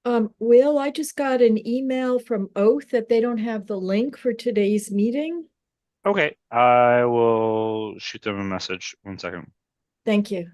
Will, I just got an email from Oath that they don't have the link for today's meeting. Okay, I will shoot them a message. 1 second. Thank you.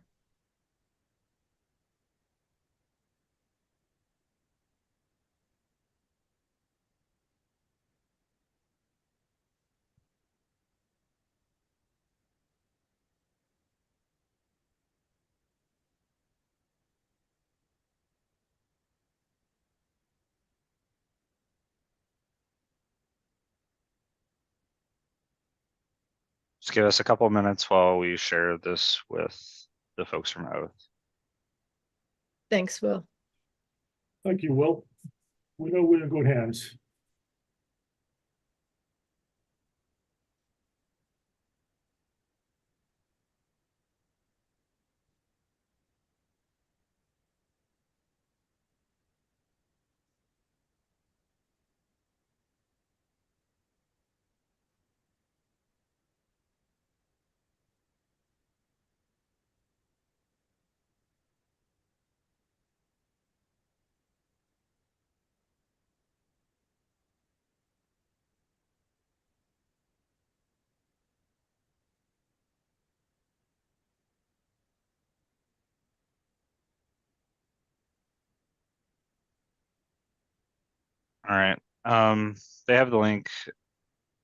Just give us a couple minutes while we share this with the folks from Oath. Thanks, Will. Thank you, Will. We know we're in good hands. All right. They have the link.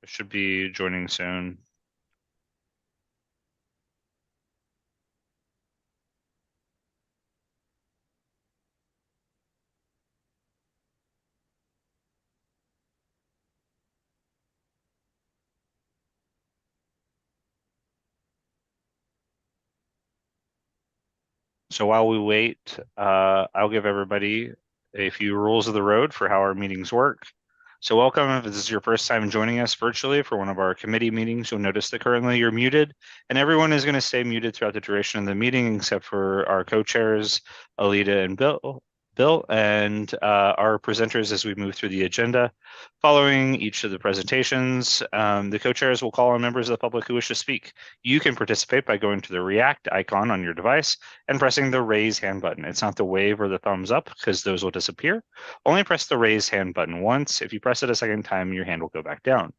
Should be joining soon. So while we wait, I'll give everybody a few rules of the road for how our meetings work. So welcome. If this is your first time joining us virtually for one of our committee meetings, you'll notice that currently you're muted, and everyone is going to stay muted throughout the duration of the meeting except for our co-chairs, Alita and Bill, and our presenters as we move through the agenda. Following each of the presentations, the co-chairs will call on members of the public who wish to speak. You can participate by going to the React icon on your device and pressing the raise hand button. It's not the wave or the thumbs up because those will disappear. Only press the raise hand button once. If you press it a second time, your hand will go back down.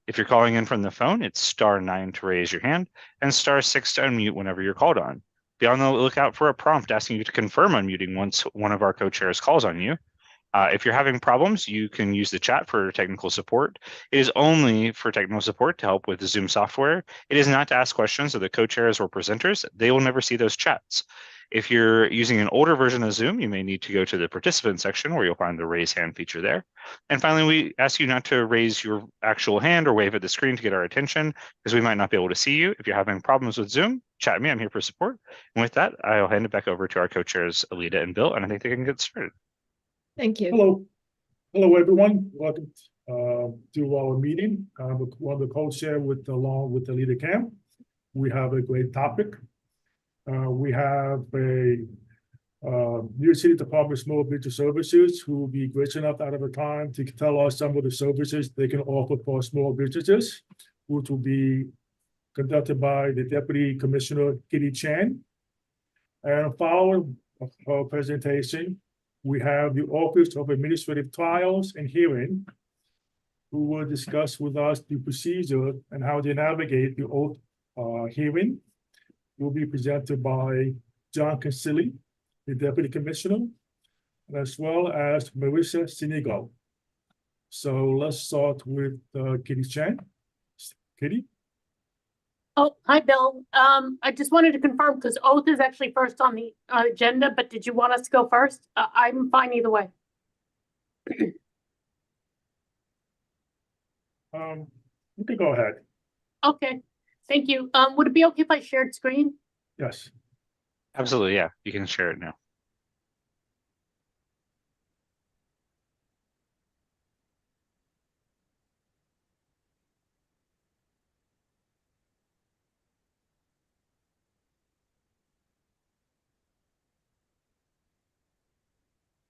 If you're calling in from the phone, it's *9 to raise your hand and *6 to unmute whenever you're called on. Be on the lookout for a prompt asking you to confirm unmuting once one of our co-chairs calls on you. If you're having problems, you can use the chat for technical support. It is only for technical support to help with the Zoom software. It is not to ask questions of the co-chairs or presenters. They will never see those chats. If you're using an older version of Zoom, you may need to go to the participant section where you'll find the raise hand feature there. And finally, we ask you not to raise your actual hand or wave at the screen to get our attention because we might not be able to see you. If you're having problems with Zoom, chat me. I'm here for support. And with that, I'll hand it back over to our co-chairs, Alita and Bill, and I think they can get started. Thank you. Hello, everyone. Welcome to our meeting. One of the co-chair along with the leader Cam. We have a great topic. We have a New York City Department of Small Business Services who will be gracious enough out of the time to tell us some of the services they can offer for small businesses, which will be conducted by the Deputy Commissioner Kitty Chan. And following her presentation, we have the Office of Administrative Trials and Hearing, who will discuss with us the procedure and how they navigate the oath hearing. Will be presented by John Casilli, the Deputy Commissioner, as well as Marissa Sinigo. So let's start with Kitty Chan. Kitty? Oh, hi, Bill. I just wanted to confirm because oath is actually first on the agenda, but did you want us to go first? I'm fine either way. You can go ahead. Okay, thank you. Would it be okay if I shared screen? Yes. Absolutely, yeah. You can share it now.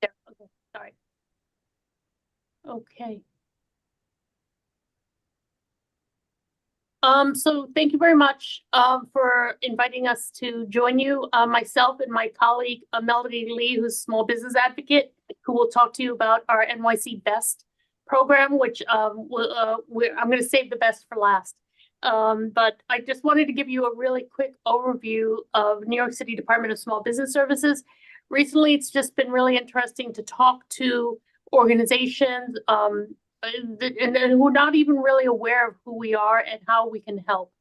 Yeah, okay, sorry. Okay. So thank you very much for inviting us to join you. Myself and my colleague, Melody Lee, who's a small business advocate, who will talk to you about our NYC Best program, which I'm going to save the best for last. But I just wanted to give you a really quick overview of New York City Department of Small Business Services. Recently, it's just been really interesting to talk to organizations and who are not even really aware of who we are and how we can help.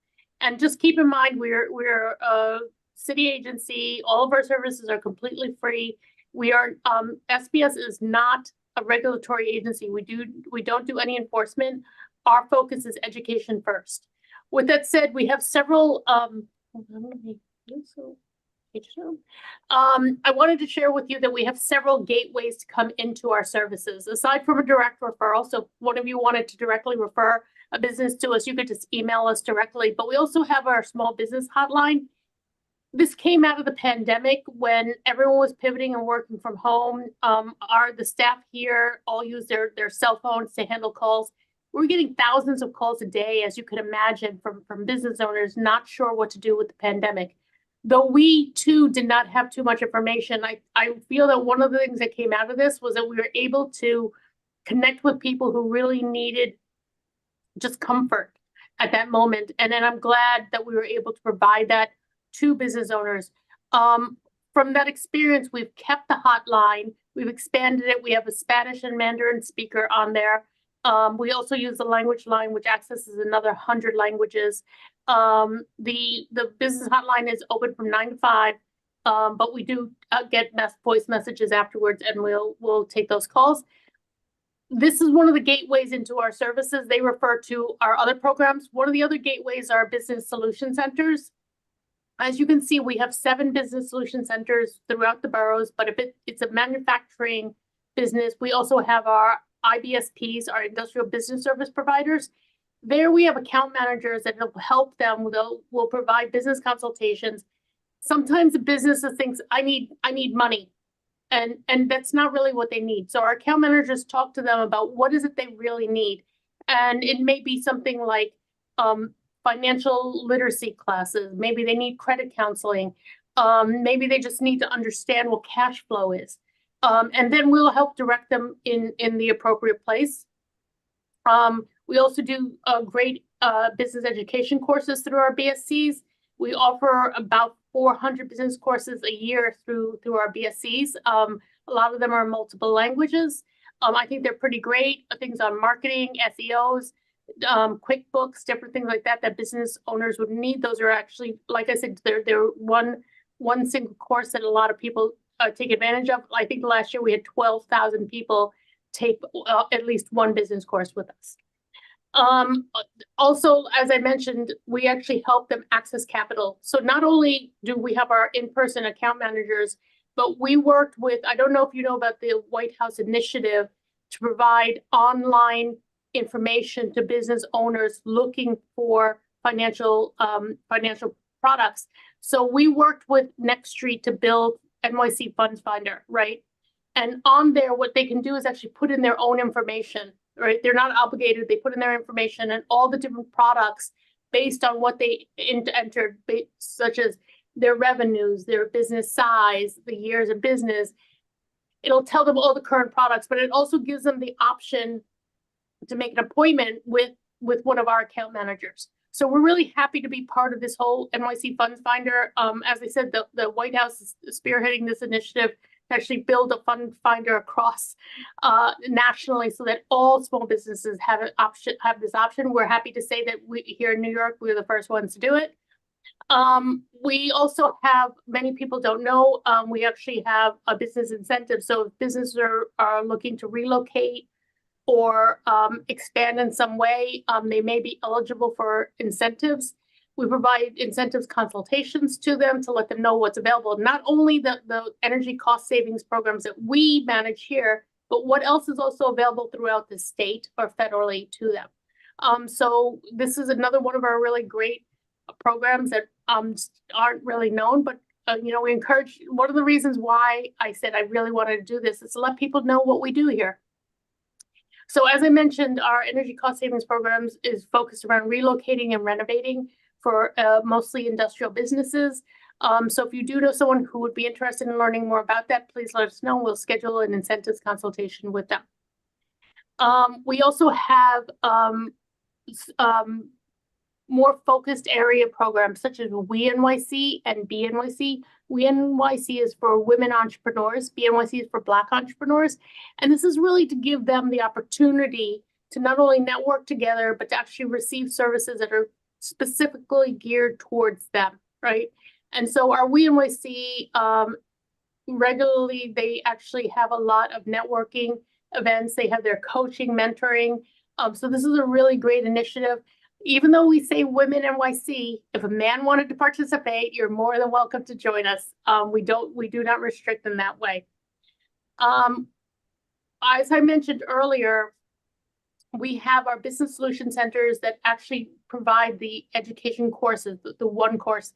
And just keep in mind, we're a city agency. All of our services are completely free. We are SBS is not a regulatory agency. We don't do any enforcement. Our focus is education first. With that said, we have several. I wanted to share with you that we have several gateways to come into our services. Aside from a direct referral, so if one of you wanted to directly refer a business to us, you could just email us directly. But we also have our small business hotline. This came out of the pandemic when everyone was pivoting and working from home. The staff here all use their cell phones to handle calls. We're getting thousands of calls a day, as you can imagine, from business owners not sure what to do with the pandemic. Though we too did not have too much information, I feel that one of the things that came out of this was that we were able to connect with people who really needed just comfort at that moment. And then I'm glad that we were able to provide that to business owners. From that experience, we've kept the hotline, we've expanded it. We have a Spanish and Mandarin speaker on there. We also use the language line, which accesses another 100 languages. The business hotline is open from 9 to 5, but we do get voice messages afterwards, and we'll take those calls. This is one of the gateways into our services. They refer to our other programs. One of the other gateways are business solution centers. As you can see, we have 7 business solution centers throughout the boroughs, but if it's a manufacturing business, we also have our IBSPs, our industrial business service providers. There we have account managers that will help them. We'll provide business consultations. Sometimes the business thinks, I need money. And that's not really what they need. So our account managers talk to them about what is it they really need. And it may be something like financial literacy classes. Maybe they need credit counseling. Maybe they just need to understand what cash flow is. And then we'll help direct them in the appropriate place. We also do great business education courses through our BSCs. We offer about 400 business courses a year through our BSCs. A lot of them are multiple languages. I think they're pretty great. Things on marketing, SEOs, QuickBooks, different things like that business owners would need. Those are actually, like I said, they're one single course that a lot of people take advantage of. I think last year we had 12,000 people take at least one business course with us. Also, as I mentioned, we actually help them access capital. So not only do we have our in-person account managers, but we worked with, I don't know if you know about the White House initiative to provide online information to business owners looking for financial products. So we worked with Next Street to build NYC Funds Finder, right? And on there, what they can do is actually put in their own information, right? They're not obligated. They put in their information and all the different products based on what they entered, such as their revenues, their business size, the years of business. It'll tell them all the current products, but it also gives them the option to make an appointment with one of our account managers. So we're really happy to be part of this whole NYC Funds Finder. As I said, the White House is spearheading this initiative to actually build a fund finder across nationally so that all small businesses have this option. We're happy to say that here in New York, we're the first ones to do it. We also have, many people don't know, we actually have a business incentive. So if businesses are looking to relocate or expand in some way, they may be eligible for incentives. We provide incentives consultations to them to let them know what's available. Not only the energy cost savings programs that we manage here, but what else is also available throughout the state or federally to them. So this is another one of our really great programs that aren't really known, but we encourage. One of the reasons why I said I really wanted to do this is to let people know what we do here. So as I mentioned, our energy cost savings programs is focused around relocating and renovating for mostly industrial businesses. So if you do know someone who would be interested in learning more about that, please let us know. We'll schedule an incentives consultation with them. We also have more focused area programs such as We NYC and BNYC. We NYC is for women entrepreneurs, BNYC is for Black entrepreneurs. And this is really to give them the opportunity to not only network together, but to actually receive services that are specifically geared towards them, right? And so our We NYC, regularly, they actually have a lot of networking events. They have their coaching, mentoring. So this is a really great initiative. Even though we say Women NYC, if a man wanted to participate, you're more than welcome to join us. We do not restrict in that way. As I mentioned earlier, we have our business solution centers that actually provide the education courses, the one course.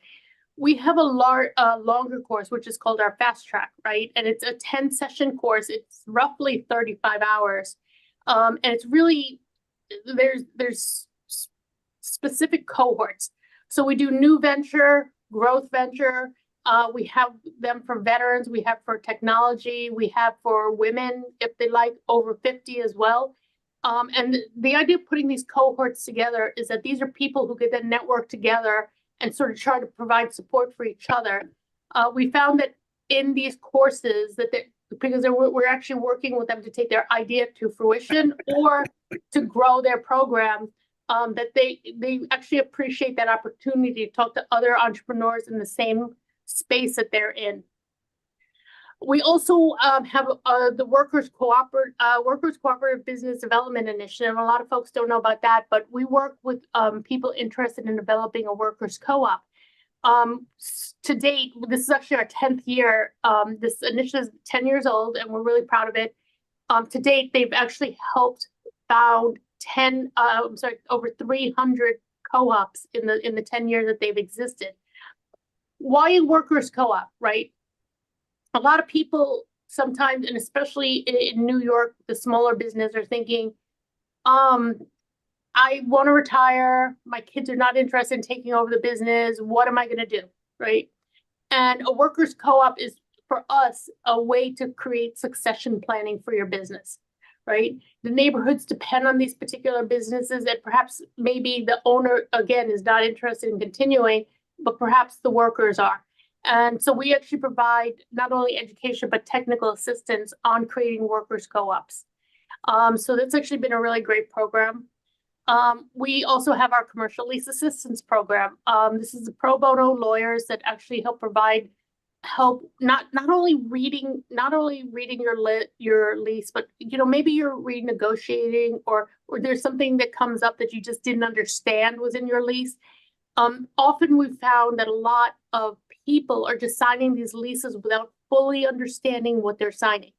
We have a longer course, which is called our fast track, right? And it's a 10-session course. It's roughly 35 hours. And it's really, there's specific cohorts. So we do new venture, growth venture. We have them for veterans. We have for technology. We have for women, if they like, over 50 as well. And the idea of putting these cohorts together is that these are people who get that network together and sort of try to provide support for each other. We found that in these courses because we're actually working with them to take their idea to fruition or to grow their program, that they actually appreciate that opportunity to talk to other entrepreneurs in the same space that they're in. We also have the Workers Cooperative Business Development Initiative. A lot of folks don't know about that, but we work with people interested in developing a workers co-op. To date, this is actually our 10th year. This initiative is 10 years old, and we're really proud of it. To date, they've actually helped found over 300 co-ops in the 10 years that they've existed. Why a workers co-op, right? A lot of people sometimes, and especially in New York, the smaller business are thinking, I want to retire. My kids are not interested in taking over the business. What am I going to do, right? And a workers co-op is, for us, a way to create succession planning for your business, right? The neighborhoods depend on these particular businesses, and perhaps maybe the owner, again, is not interested in continuing, but perhaps the workers are. And so we actually provide not only education, but technical assistance on creating workers co-ops. So that's actually been a really great program. We also have our commercial lease assistance program. This is the pro bono lawyers that actually help provide help, not only reading your lease, but maybe you're renegotiating or there's something that comes up that you just didn't understand was in your lease. Often we've found that a lot of people are just signing these leases without fully understanding what they're signing.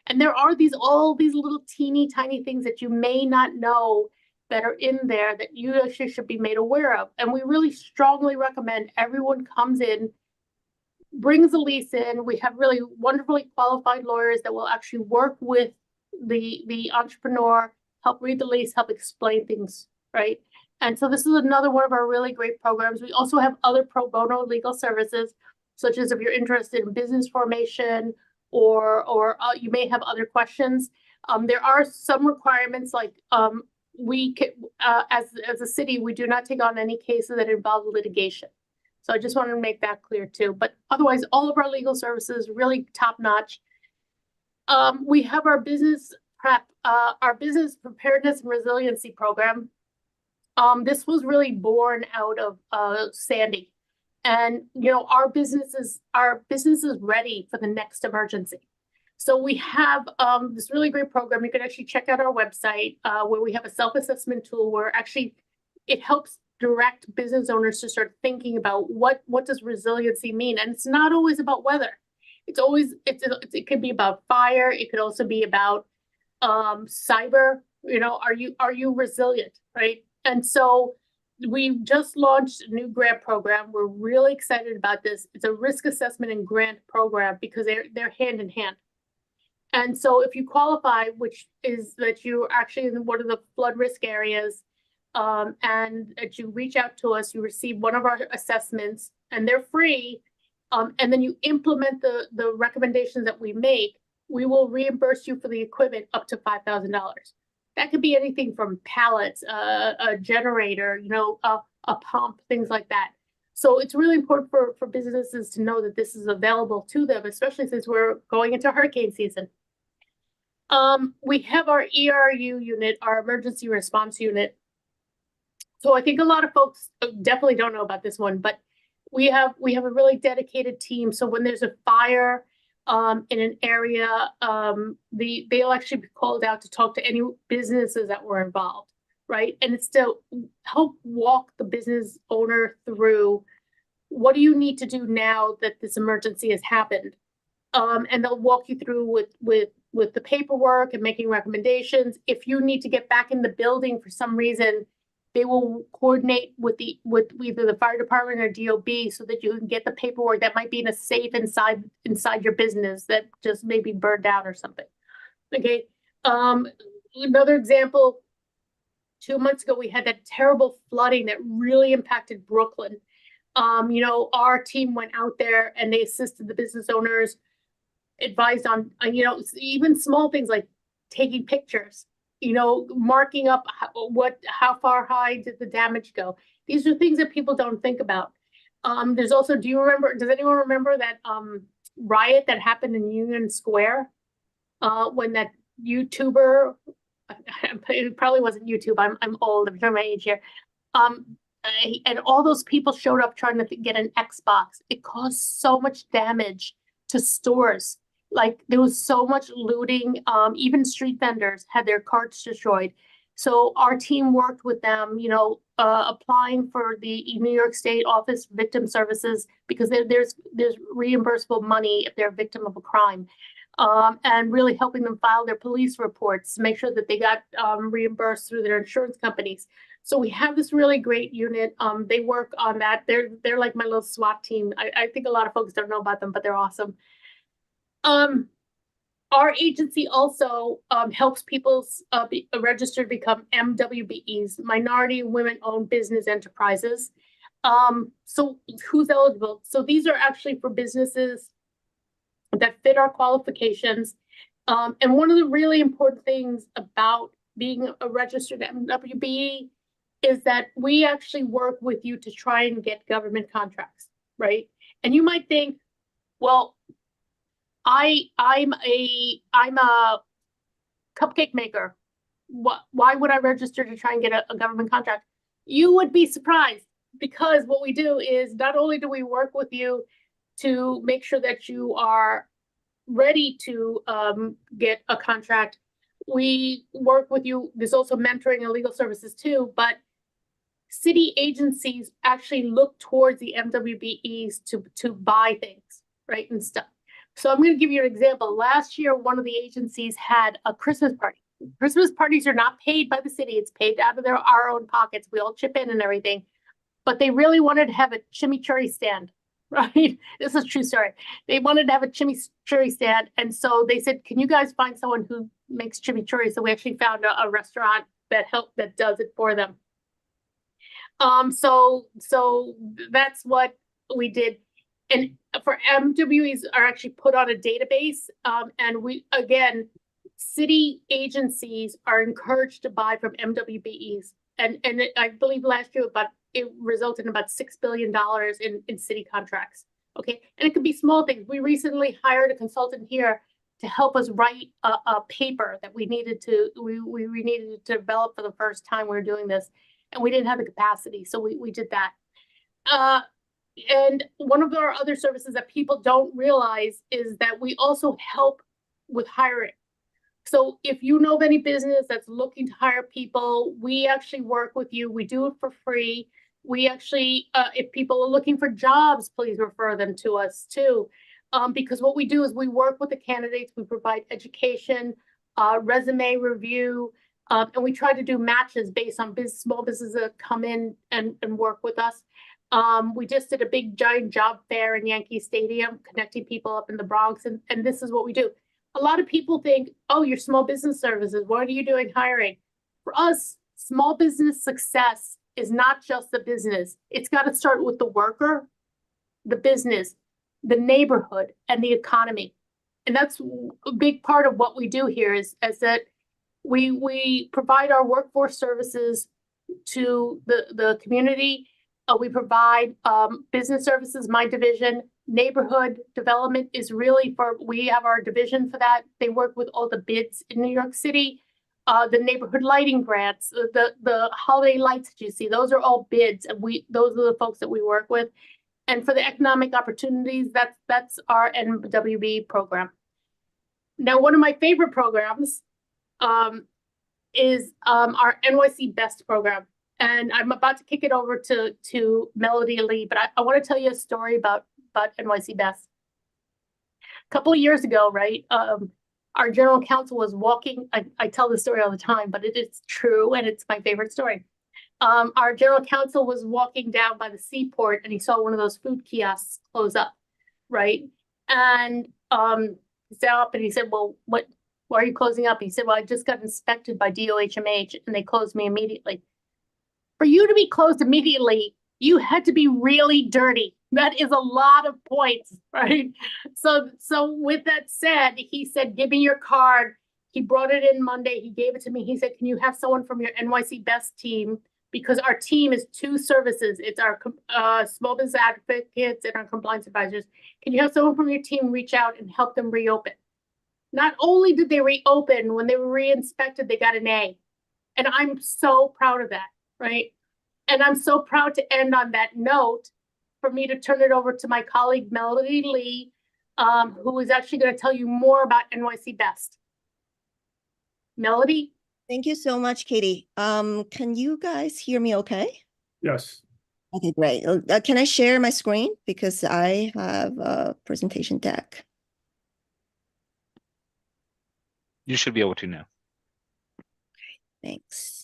And there are all these little teeny tiny things that you may not know that are in there that you actually should be made aware of. And we really strongly recommend everyone comes in, brings a lease in. We have really wonderfully qualified lawyers that will actually work with the entrepreneur, help read the lease, help explain things, right? And so this is another one of our really great programs. We also have other pro bono legal services, such as if you're interested in business formation or you may have other questions. There are some requirements, like we can, as a city, we do not take on any cases that involve litigation. So I just wanted to make that clear too. But otherwise, all of our legal services really top notch. We have our business preparedness and resiliency program. This was really born out of Sandy, and our business is ready for the next emergency. So we have this really great program. You can actually check out our website where we have a self-assessment tool where actually it helps direct business owners to start thinking about what does resiliency mean. And it's not always about weather. It could be about fire. It could also be about cyber. Are you resilient, right? And so we just launched a new grant program. We're really excited about this. It's a risk assessment and grant program because they're hand in hand. And so if you qualify, which is that you're actually in one of the flood risk areas, and that you reach out to us, you receive one of our assessments, and they're free. and then you implement the recommendations that we make, we will reimburse you for the equipment up to $5,000. That could be anything from pallets, a generator, a pump, things like that. So it's really important for businesses to know that this is available to them, especially since we're going into hurricane season. We have our ERU unit, our emergency response unit. So I think a lot of folks definitely don't know about this one, but we have a really dedicated team. So when there's a fire in an area, they'll actually be called out to talk to any businesses that were involved, right? And it's to help walk the business owner through what do you need to do now that this emergency has happened. And they'll walk you through with the paperwork and making recommendations. If you need to get back in the building for some reason, they will coordinate with either the fire department or DOB so that you can get the paperwork that might be in a safe inside your business that just maybe burned down or something. Okay. Another example, 2 months ago, we had that terrible flooding that really impacted Brooklyn. Our team went out there and they assisted the business owners, advised on, even small things like taking pictures, marking up how far high did the damage go. These are things that people don't think about. There's also, does anyone remember that riot that happened in Union Square when that YouTuber, it probably wasn't YouTube, I'm old, I'm showing my age here. And all those people showed up trying to get an Xbox. It caused so much damage to stores. Like there was so much looting. Even street vendors had their carts destroyed. So our team worked with them, applying for the New York State Office of Victim Services because there's reimbursable money if they're a victim of a crime, and really helping them file their police reports, make sure that they got reimbursed through their insurance companies. So we have this really great unit. They work on that. They're like my little SWAT team. I think a lot of folks don't know about them, but they're awesome. Our agency also helps people be registered to become MWBEs, minority women-owned business enterprises. So who's eligible? So these are actually for businesses that fit our qualifications. And one of the really important things about being a registered MWBE is that we actually work with you to try and get government contracts, right? And you might think, well, I'm a cupcake maker. Why would I register to try and get a government contract? You would be surprised, because what we do is not only do we work with you to make sure that you are ready to get a contract, we work with you. There's also mentoring and legal services too, but city agencies actually look towards the MWBEs to buy things, right, and stuff. So I'm going to give you an example. Last year, one of the agencies had a Christmas party. Christmas parties are not paid by the city. It's paid out of our own pockets. We all chip in and everything. But they really wanted to have a chimichurri stand, right? This is a true story. They wanted to have a chimichurri stand. And so they said, can you guys find someone who makes chimichurri? So we actually found a restaurant that does it for them. So that's what we did. And for MWEs are actually put on a database. And city agencies are encouraged to buy from MWBEs. And I believe last year it resulted in about $6 billion in city contracts. Okay. And it could be small things. We recently hired a consultant here to help us write a paper that we needed to develop for the first time we were doing this. And we didn't have the capacity. So we did that. And one of our other services that people don't realize is that we also help with hiring. So if you know of any business that's looking to hire people, we actually work with you. We do it for free. We actually, if people are looking for jobs, please refer them to us too. Because what we do is we work with the candidates. We provide education, resume review, and we try to do matches based on small businesses that come in and work with us. We just did a big giant job fair in Yankee Stadium, connecting people up in the Bronx. And this is what we do. A lot of people think, oh, you're small business services. What are you doing hiring? For us, small business success is not just the business. It's got to start with the worker, the business, the neighborhood, and the economy. And that's a big part of what we do here is that we provide our workforce services to the community. We provide business services, my division. Neighborhood development is really we have our division for that. They work with all the bids in New York City. The neighborhood lighting grants, the holiday lights that you see, those are all bids, and those are the folks that we work with. And for the economic opportunities, that's our NWB program. Now, one of my favorite programs is our NYC Best program. And I'm about to kick it over to Melody Lee, but I want to tell you a story about NYC Best. A couple of years ago, right, our general counsel was walking, I tell this story all the time, but it is true, and it's my favorite story. Our general counsel was walking down by the seaport, and he saw one of those food kiosks close up, right? And he sat up and he said, well, why are you closing up? He said, well, I just got inspected by DOHMH, and they closed me immediately. For you to be closed immediately, you had to be really dirty. That is a lot of points, right? So with that said, he said, give me your card. He brought it in Monday. He gave it to me. He said, can you have someone from your NYC Best team? Because our team is 2 services. It's our small business advocates and our compliance advisors. Can you have someone from your team reach out and help them reopen? Not only did they reopen, when they were re-inspected, they got an A. And I'm so proud of that, right? And I'm so proud to end on that note for me to turn it over to my colleague, Melody Lee, who is actually going to tell you more about NYC Best. Melody? Thank you so much, Katie. Can you guys hear me okay? Yes. Okay, great. Can I share my screen? Because I have a presentation deck. You should be able to now. Thanks.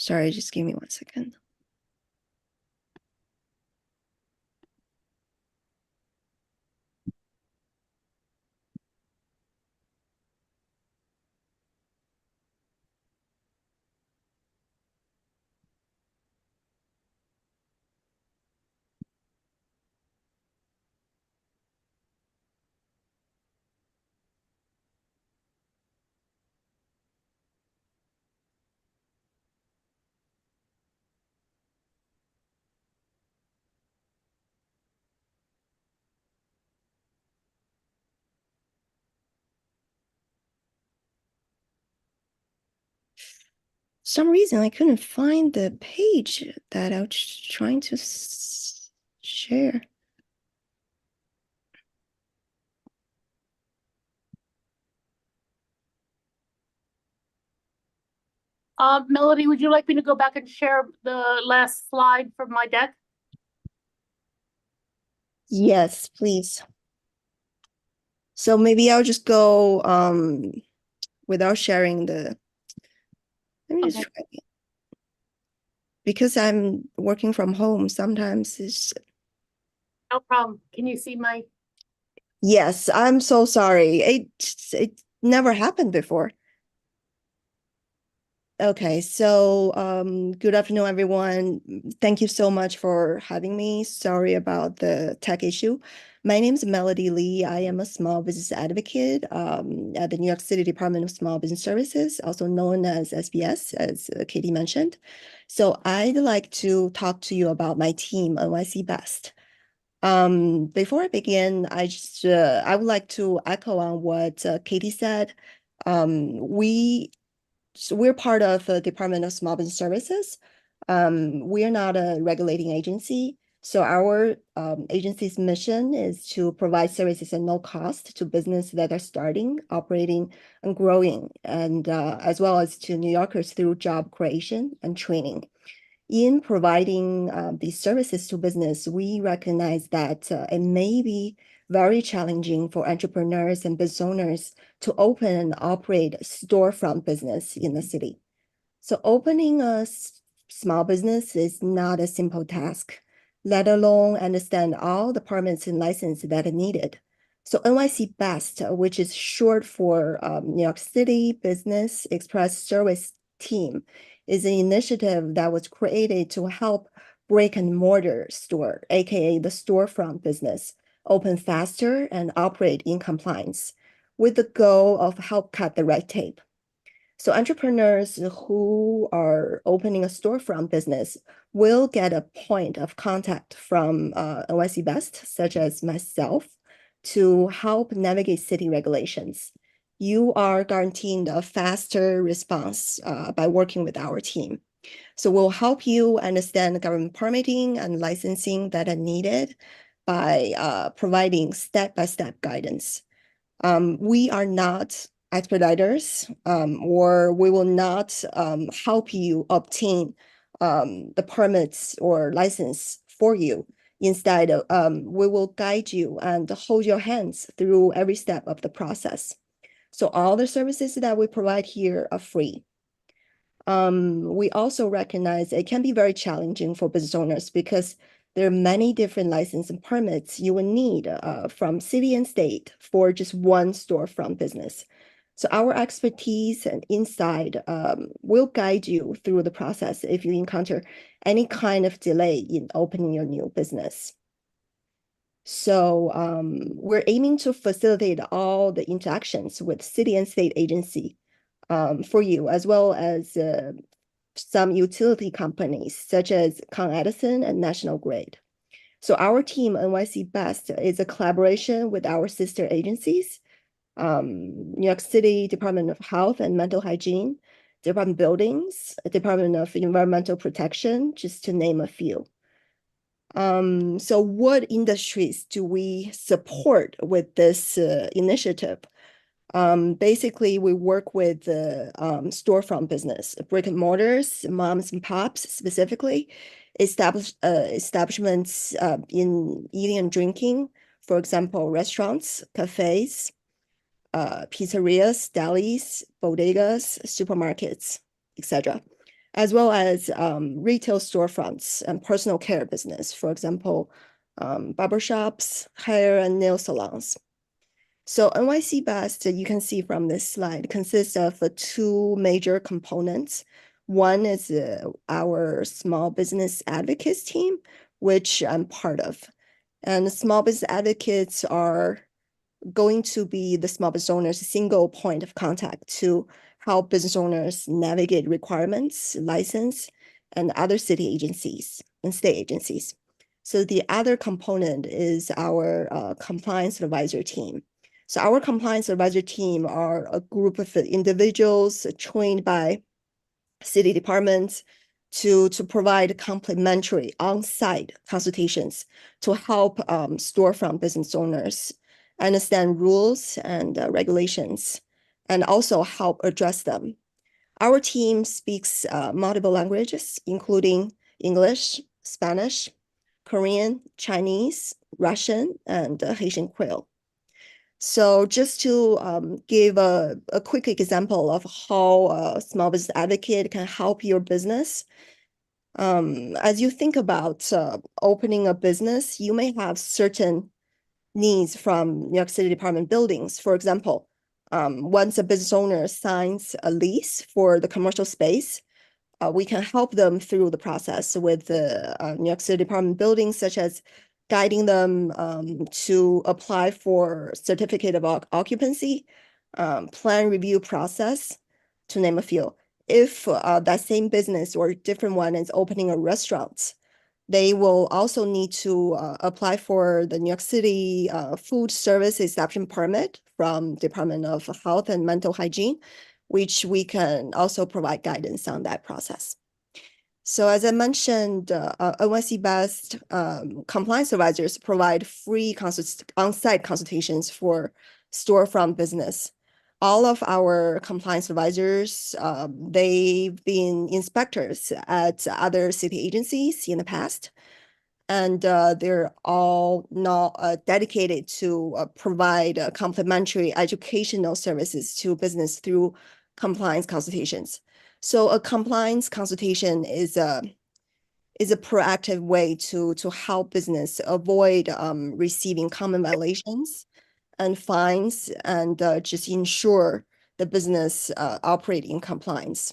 Sorry, just give me 1 second. Some reason I couldn't find the page that I was trying to share. Melody, would you like me to go back and share the last slide from my deck? Yes, please. So maybe I'll just go without sharing the. Let me just Okay. try it. Because I'm working from home, sometimes it's. No problem. Can you see my? Yes, I'm so sorry. It never happened before. Okay, so good afternoon, everyone. Thank you so much for having me. Sorry about the tech issue. My name is Melody Lee. I am a small business advocate at the New York City Department of Small Business Services, also known as SBS, as Katie mentioned. So I'd like to talk to you about my team, NYC Best. Before I begin, I would like to echo on what Katie said. We're part of the Department of Small Business Services. We are not a regulating agency. So our agency's mission is to provide services at no cost to businesses that are starting, operating, and growing, and as well as to New Yorkers through job creation and training. In providing these services to business, we recognize that it may be very challenging for entrepreneurs and business owners to open and operate storefront business in the city. So opening a small business is not a simple task, let alone understand all the permits and licenses that are needed. So NYC BEST, which is short for New York City Business Express Service Team, is an initiative that was created to help brick and mortar store, aka the storefront business, open faster and operate in compliance, with the goal of help cut the red tape. So entrepreneurs who are opening a storefront business will get a point of contact from NYC BEST, such as myself, to help navigate city regulations. You are guaranteed a faster response by working with our team. So we'll help you understand the government permitting and licensing that are needed by providing step-by-step guidance. We are not expediters, or we will not help you obtain the permits or license for you. Instead, we will guide you and hold your hands through every step of the process. So all the services that we provide here are free. We also recognize it can be very challenging for business owners because there are many different license and permits you will need from city and state for just one storefront business. So our expertise and insight will guide you through the process if you encounter any kind of delay in opening your new business. So we're aiming to facilitate all the interactions with city and state agency for you, as well as some utility companies such as Con Edison and National Grid. So our team, NYC BEST, is a collaboration with our sister agencies, New York City Department of Health and Mental Hygiene, Department of Buildings, Department of Environmental Protection, just to name a few. So what industries do we support with this initiative? Basically, we work with the storefront business, brick and mortars, moms and pops specifically, establishments in eating and drinking, for example, restaurants, cafes, pizzerias, delis, bodegas, supermarkets, etc., as well as retail storefronts and personal care business, for example, barbershops, hair and nail salons. So NYC BEST, you can see from this slide, consists of two major components. One is our small business advocates team, which I'm part of. And small business advocates are going to be the small business owners' single point of contact to help business owners navigate requirements, license, and other city agencies and state agencies. So the other component is our compliance advisor team. So our compliance advisor team are a group of individuals trained by city departments to provide complimentary on-site consultations to help storefront business owners understand rules and regulations, and also help address them. Our team speaks multiple languages, including English, Spanish, Korean, Chinese, Russian, and Haitian Creole. So just to give a quick example of how a small business advocate can help your business, as you think about opening a business, you may have certain needs from New York City Department buildings. For example, once a business owner signs a lease for the commercial space, we can help them through the process with the New York City Department buildings, such as guiding them to apply for certificate of occupancy, plan review process, to name a few. If that same business or different one is opening a restaurant, they will also need to apply for the New York City Food Service Establishment Permit from Department of Health and Mental Hygiene, which we can also provide guidance on that process. So as I mentioned, NYC BEST compliance advisors provide free on-site consultations for storefront business. all of our compliance advisors, they've been inspectors at other city agencies in the past. And they're all not dedicated to provide complimentary educational services to business through compliance consultations. So a compliance consultation is a proactive way to help business avoid receiving common violations and fines, and just ensure the business operate in compliance.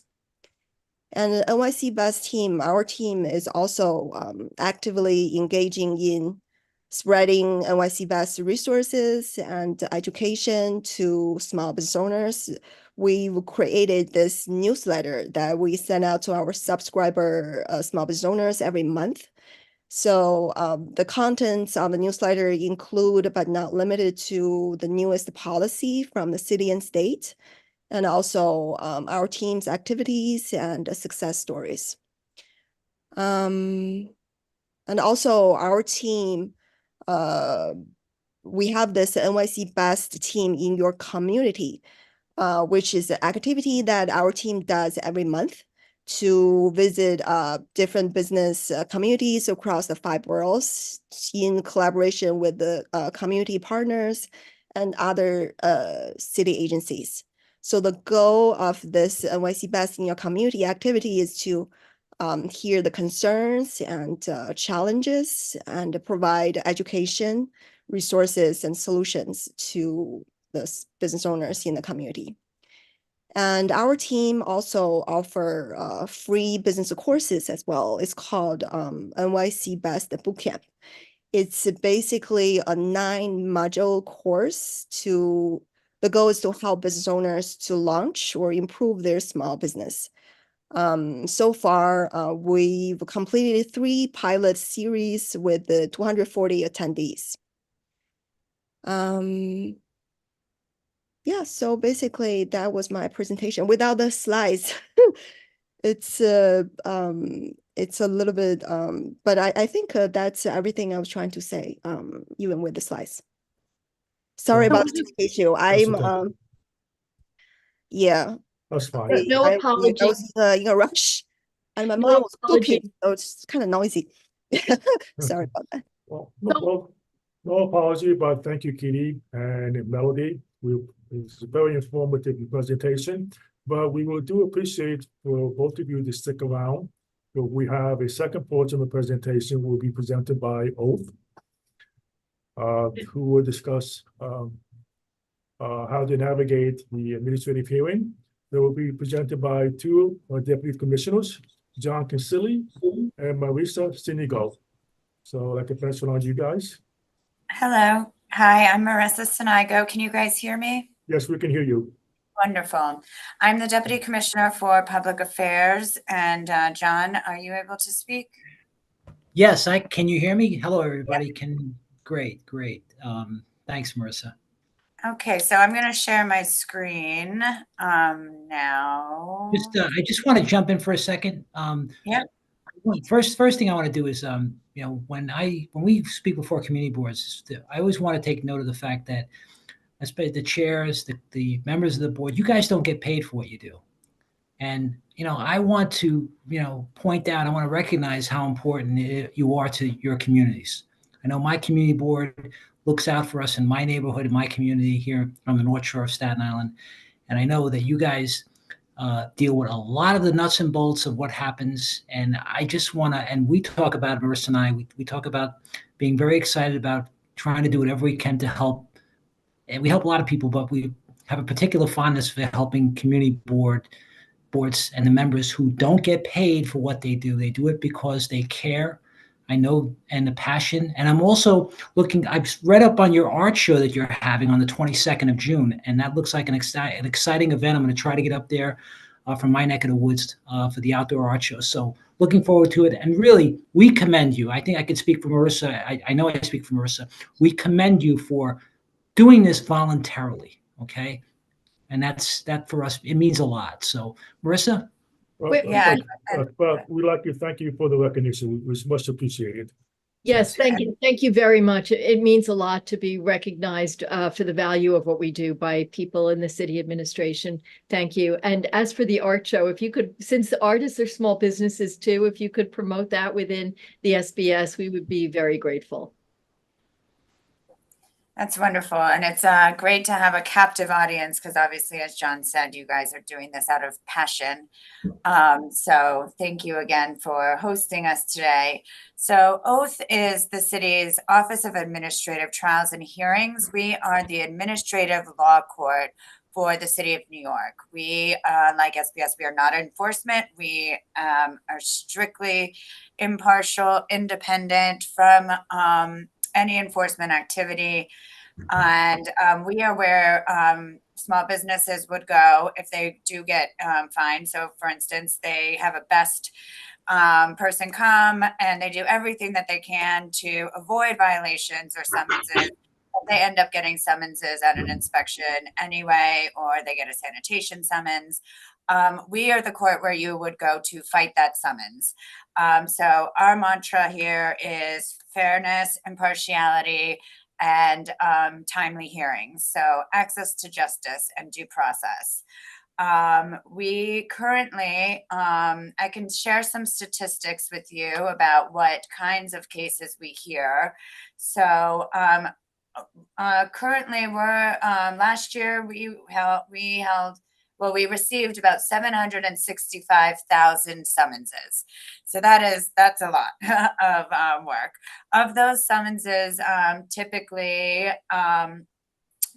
And the NYC Best team, our team is also actively engaging in spreading NYC Best resources and education to small business owners. We've created this newsletter that we send out to our subscriber small business owners every month. So the contents of the newsletter include, but not limited to, the newest policy from the city and state, and also our team's activities and success stories. And also our team, we have this NYC Best team in your community, which is an activity that our team does every month to visit different business communities across the 5 boroughs in collaboration with the community partners and other city agencies. So the goal of this NYC Best in your community activity is to hear the concerns and challenges and provide education, resources, and solutions to the business owners in the community. And our team also offer free business courses as well. It's called NYC Best Bootcamp. It's basically a 9-module course the goal is to help business owners to launch or improve their small business. So far, we've completed 3 pilot series with the 240 attendees. Yeah, so basically that was my presentation without the slides. It's a little bit, but I think that's everything I was trying to say, even with the slides. Sorry about the issue. I'm, okay. yeah. That's fine. No I apology. was in a rush, and my No mom was apology. cooking, so it's kind of noisy. Sorry about that. Well, So- no apology, but thank you, Kitty and Melody. It's a very informative presentation, but we do appreciate for both of you to stick around. So we have a second portion of the presentation will be presented by Oath, who will discuss how to navigate the administrative hearing. They will be presented by 2 deputy commissioners, John Consilli and Marisa Sinigo. So I'd like to pass it on to you guys. Hello. Hi, I'm Marissa Sinigo. Can you guys hear me? Yes, we can hear you. Wonderful. I'm the Deputy Commissioner for Public Affairs. And John, are you able to speak? Yes, can you hear me? Hello, everybody. Great. Thanks, Marissa. Okay, so I'm going to share my screen now. I just want to jump in for a second. Yeah. First thing I want to do is, when we speak before community boards, I always want to take note of the fact that, especially the chairs, the members of the board, you guys don't get paid for what you do. And, I want to, point out, I want to recognize how important you are to your communities. I know my community board looks out for us in my neighborhood, in my community here on the North Shore of Staten Island. And I know that you guys deal with a lot of the nuts and bolts of what happens. And I just want to, and we talk about, Marissa and I, we talk about being very excited about trying to do whatever we can to help. And we help a lot of people, but we have a particular fondness for helping community boards and the members who don't get paid for what they do. They do it because they care, I know, and the passion. And I'm also I've read up on your art show that you're having on the 22nd of June, and that looks like an exciting event. I'm going to try to get up there from my neck of the woods for the outdoor art show. So looking forward to it. And really, we commend you. I think I could speak for Marissa. I know I speak for Marissa. We commend you for doing this voluntarily, okay? And that for us, it means a lot. So, Marissa? Well, Yeah. but we'd like to thank you for the recognition. It was much appreciated. Yes, thank you. Thank you very much. It means a lot to be recognized for the value of what we do by people in the city administration. Thank you. And as for the art show, if you could, since the artists are small businesses too, if you could promote that within the SBS, we would be very grateful. That's wonderful. And it's great to have a captive audience because obviously, as John said, you guys are doing this out of passion. So thank you again for hosting us today. So Oath is the city's Office of Administrative Trials and Hearings. We are the administrative law court for the city of New York. We, like SBS, we are not enforcement. We are strictly impartial, independent from any enforcement activity. And we are where small businesses would go if they do get fined. So for instance, they have a best person come and they do everything that they can to avoid violations or summonses. They end up getting summonses at an inspection anyway, or they get a sanitation summons. We are the court where you would go to fight that summons. So our mantra here is fairness, impartiality, and timely hearings. So access to justice and due process. We currently, I can share some statistics with you about what kinds of cases we hear. So currently we're, last year we received about 765,000 summonses. So that's a lot of work. Of those summonses, typically 28%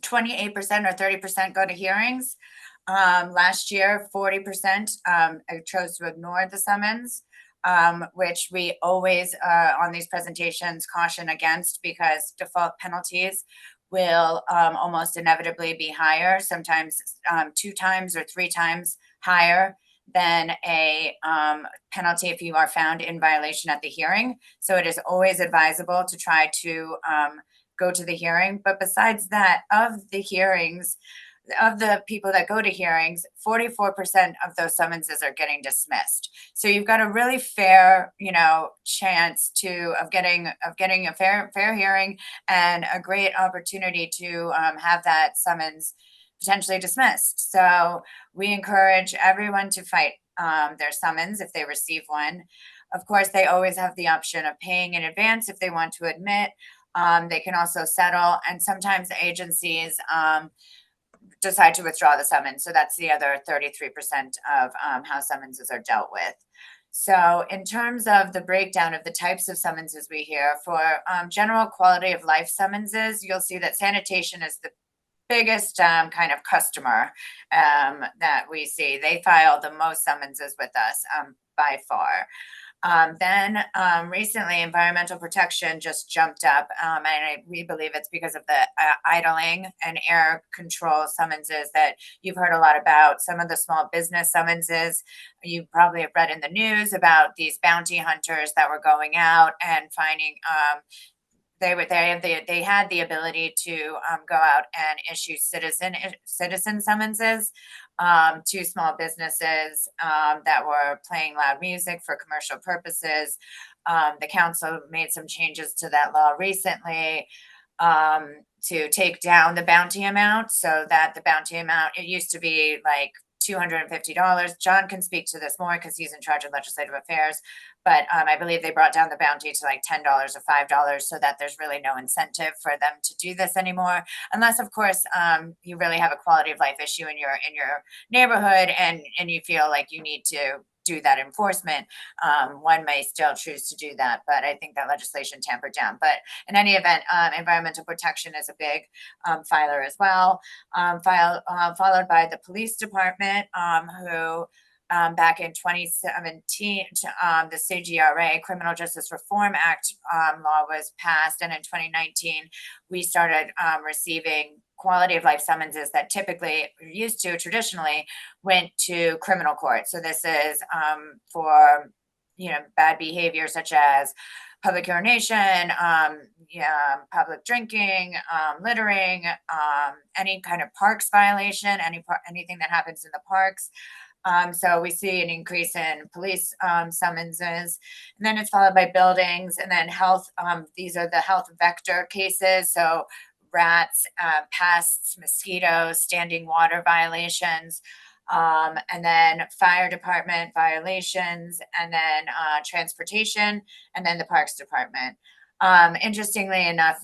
or 30% go to hearings. Last year, 40% chose to ignore the summons, which we always on these presentations caution against because default penalties will almost inevitably be higher, sometimes 2 times or 3 times higher than a penalty if you are found in violation at the hearing. So it is always advisable to try to go to the hearing. But besides that, of the hearings, of the people that go to hearings, 44% of those summonses are getting dismissed. So you've got a really fair, chance of getting a fair hearing and a great opportunity to have that summons potentially dismissed. So we encourage everyone to fight their summons if they receive one. Of course, they always have the option of paying in advance if they want to admit. They can also settle, and sometimes the agencies decide to withdraw the summons. So that's the other 33% of how summonses are dealt with. So in terms of the breakdown of the types of summonses we hear, for general quality of life summonses, you'll see that sanitation is the biggest kind of customer that we see. They file the most summonses with us by far. Then recently, environmental protection just jumped up, and we believe it's because of the idling and air control summonses that you've heard a lot about. Some of the small business summonses, you probably have read in the news about these bounty hunters that were going out and finding. They had the ability to go out and issue citizen summonses to small businesses that were playing loud music for commercial purposes. The council made some changes to that law recently to take down the bounty amount, so that the bounty amount, it used to be like $250. John can speak to this more because he's in charge of legislative affairs, but I believe they brought down the bounty to like $10 or $5 so that there's really no incentive for them to do this anymore, unless of course you really have a quality of life issue in your neighborhood and you feel like you need to do that enforcement. One may still choose to do that, but I think that legislation tampered down. But in any event, environmental protection is a big filer as well, followed by the police department, who back in 2017, the CGRA, Criminal Justice Reform Act law was passed. And in 2019, we started receiving quality of life summonses that typically traditionally went to criminal court. So this is for, bad behavior such as public urination, public drinking, littering, any kind of parks violation, anything that happens in the parks. So we see an increase in police summonses, and then it's followed by buildings, and then health. These are the health vector cases. So rats, pests, mosquitoes, standing water violations, and then fire department violations, and then transportation, and then the parks department. Interestingly enough,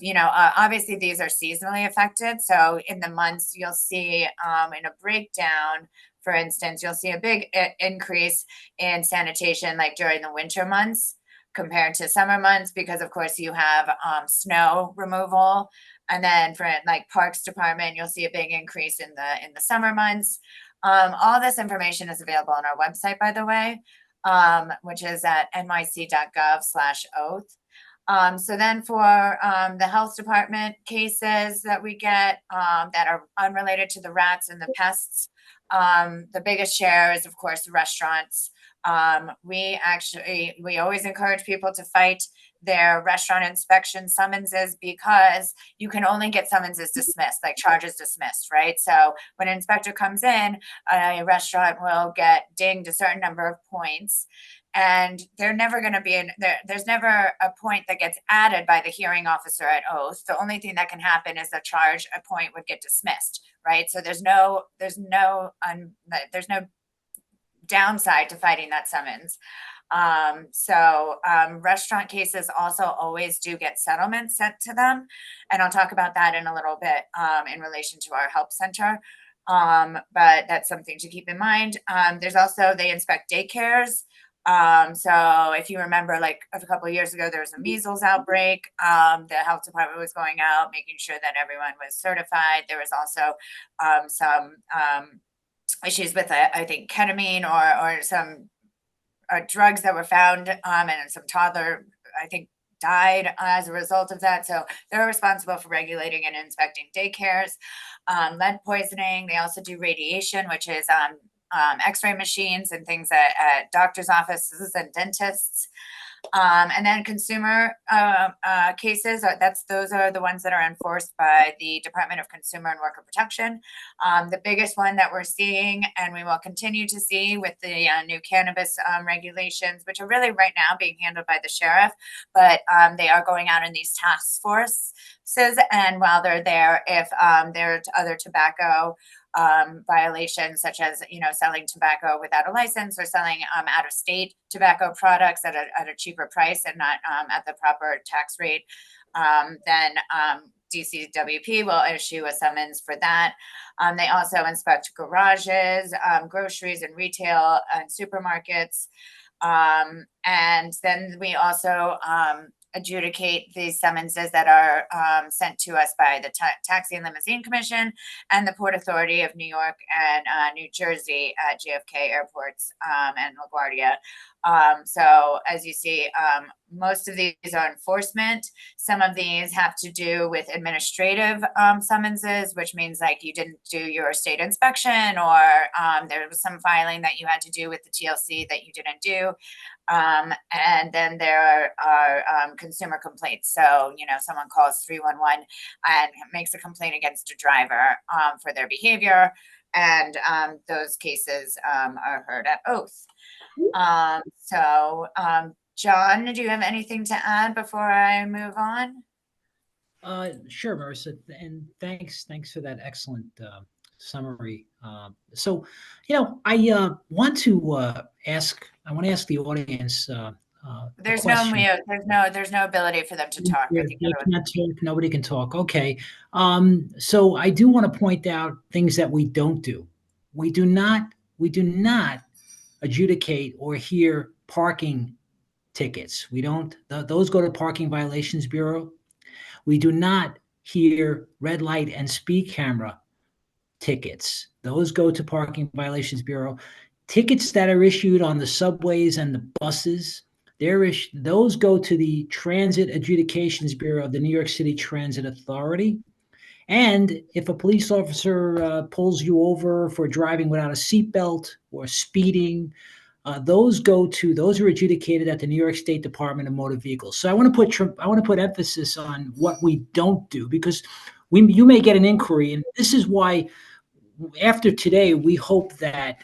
obviously these are seasonally affected. So in the months you'll see in a breakdown, for instance, you'll see a big increase in sanitation like during the winter months compared to summer months, because of course you have snow removal. And then for like parks department, you'll see a big increase in the summer months. All this information is available on our website, by the way, which is at nyc.gov/oath. So then for the health department cases that we get that are unrelated to the rats and the pests, the biggest share is, of course, the restaurants. We always encourage people to fight their restaurant inspection summonses, because you can only get summonses dismissed, like charges dismissed, right? So when an inspector comes in, a restaurant will get dinged a certain number of points, and they're never going to be there's never a point that gets added by the hearing officer at oath. The only thing that can happen is a point would get dismissed, right? So there's no downside to fighting that summons. Restaurant cases also always do get settlements sent to them, and I'll talk about that in a little bit in relation to our help center. But that's something to keep in mind. There's also, they inspect daycares. So if you remember, like a couple of years ago, there was a measles outbreak. The health department was going out, making sure that everyone was certified. There was also some issues with, I think, ketamine or some drugs that were found, and some toddler, I think, died as a result of that. So they're responsible for regulating and inspecting daycares. Lead poisoning, they also do radiation, which is x-ray machines and things at doctor's offices and dentists. And then consumer cases, those are the ones that are enforced by the Department of Consumer and Worker Protection. The biggest one that we're seeing, and we will continue to see with the new cannabis regulations, which are really right now being handled by the sheriff, but they are going out in these task forces. And while they're there, if there are other tobacco violations, such as selling tobacco without a license, or selling out of state tobacco products at a cheaper price and not at the proper tax rate, then DCWP will issue a summons for that. They also inspect garages, groceries and retail and supermarkets. And then we also adjudicate these summonses that are sent to us by the Taxi and Limousine Commission and the Port Authority of New York and New Jersey at JFK airports and LaGuardia. So as you see, most of these are enforcement. Some of these have to do with administrative summonses, which means like you didn't do your state inspection, or there was some filing that you had to do with the TLC that you didn't do. And then there are consumer complaints. So, someone calls 311 and makes a complaint against a driver for their behavior. And those cases are heard at oath. John, do you have anything to add before I move on? Sure, Marissa, and thanks for that excellent summary. So, I want to ask the audience. There's no ability for them to talk. Nobody can talk. Okay. So I do want to point out things that we don't do. We do not adjudicate or hear parking tickets. We don't. Those go to Parking Violations Bureau. We do not hear red light and speed camera tickets. Those go to Parking Violations Bureau. Tickets that are issued on the subways and the buses, those go to the Transit Adjudications Bureau of the New York City Transit Authority. And if a police officer pulls you over for driving without a seatbelt or speeding, those are adjudicated at the New York State Department of Motor Vehicles. So I want to put emphasis on what we don't do, because you may get an inquiry, and this is why after today, we hope that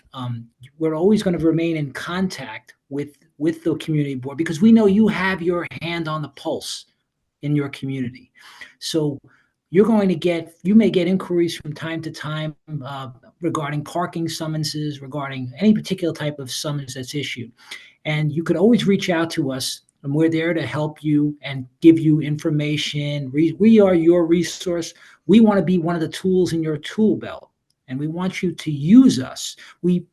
we're always going to remain in contact with the community board, because we know you have your hand on the pulse in your community. So you may get inquiries from time to time regarding parking summonses, regarding any particular type of summons that's issued. And you could always reach out to us, and we're there to help you and give you information. We are your resource. We want to be one of the tools in your tool belt, and we want you to use us. We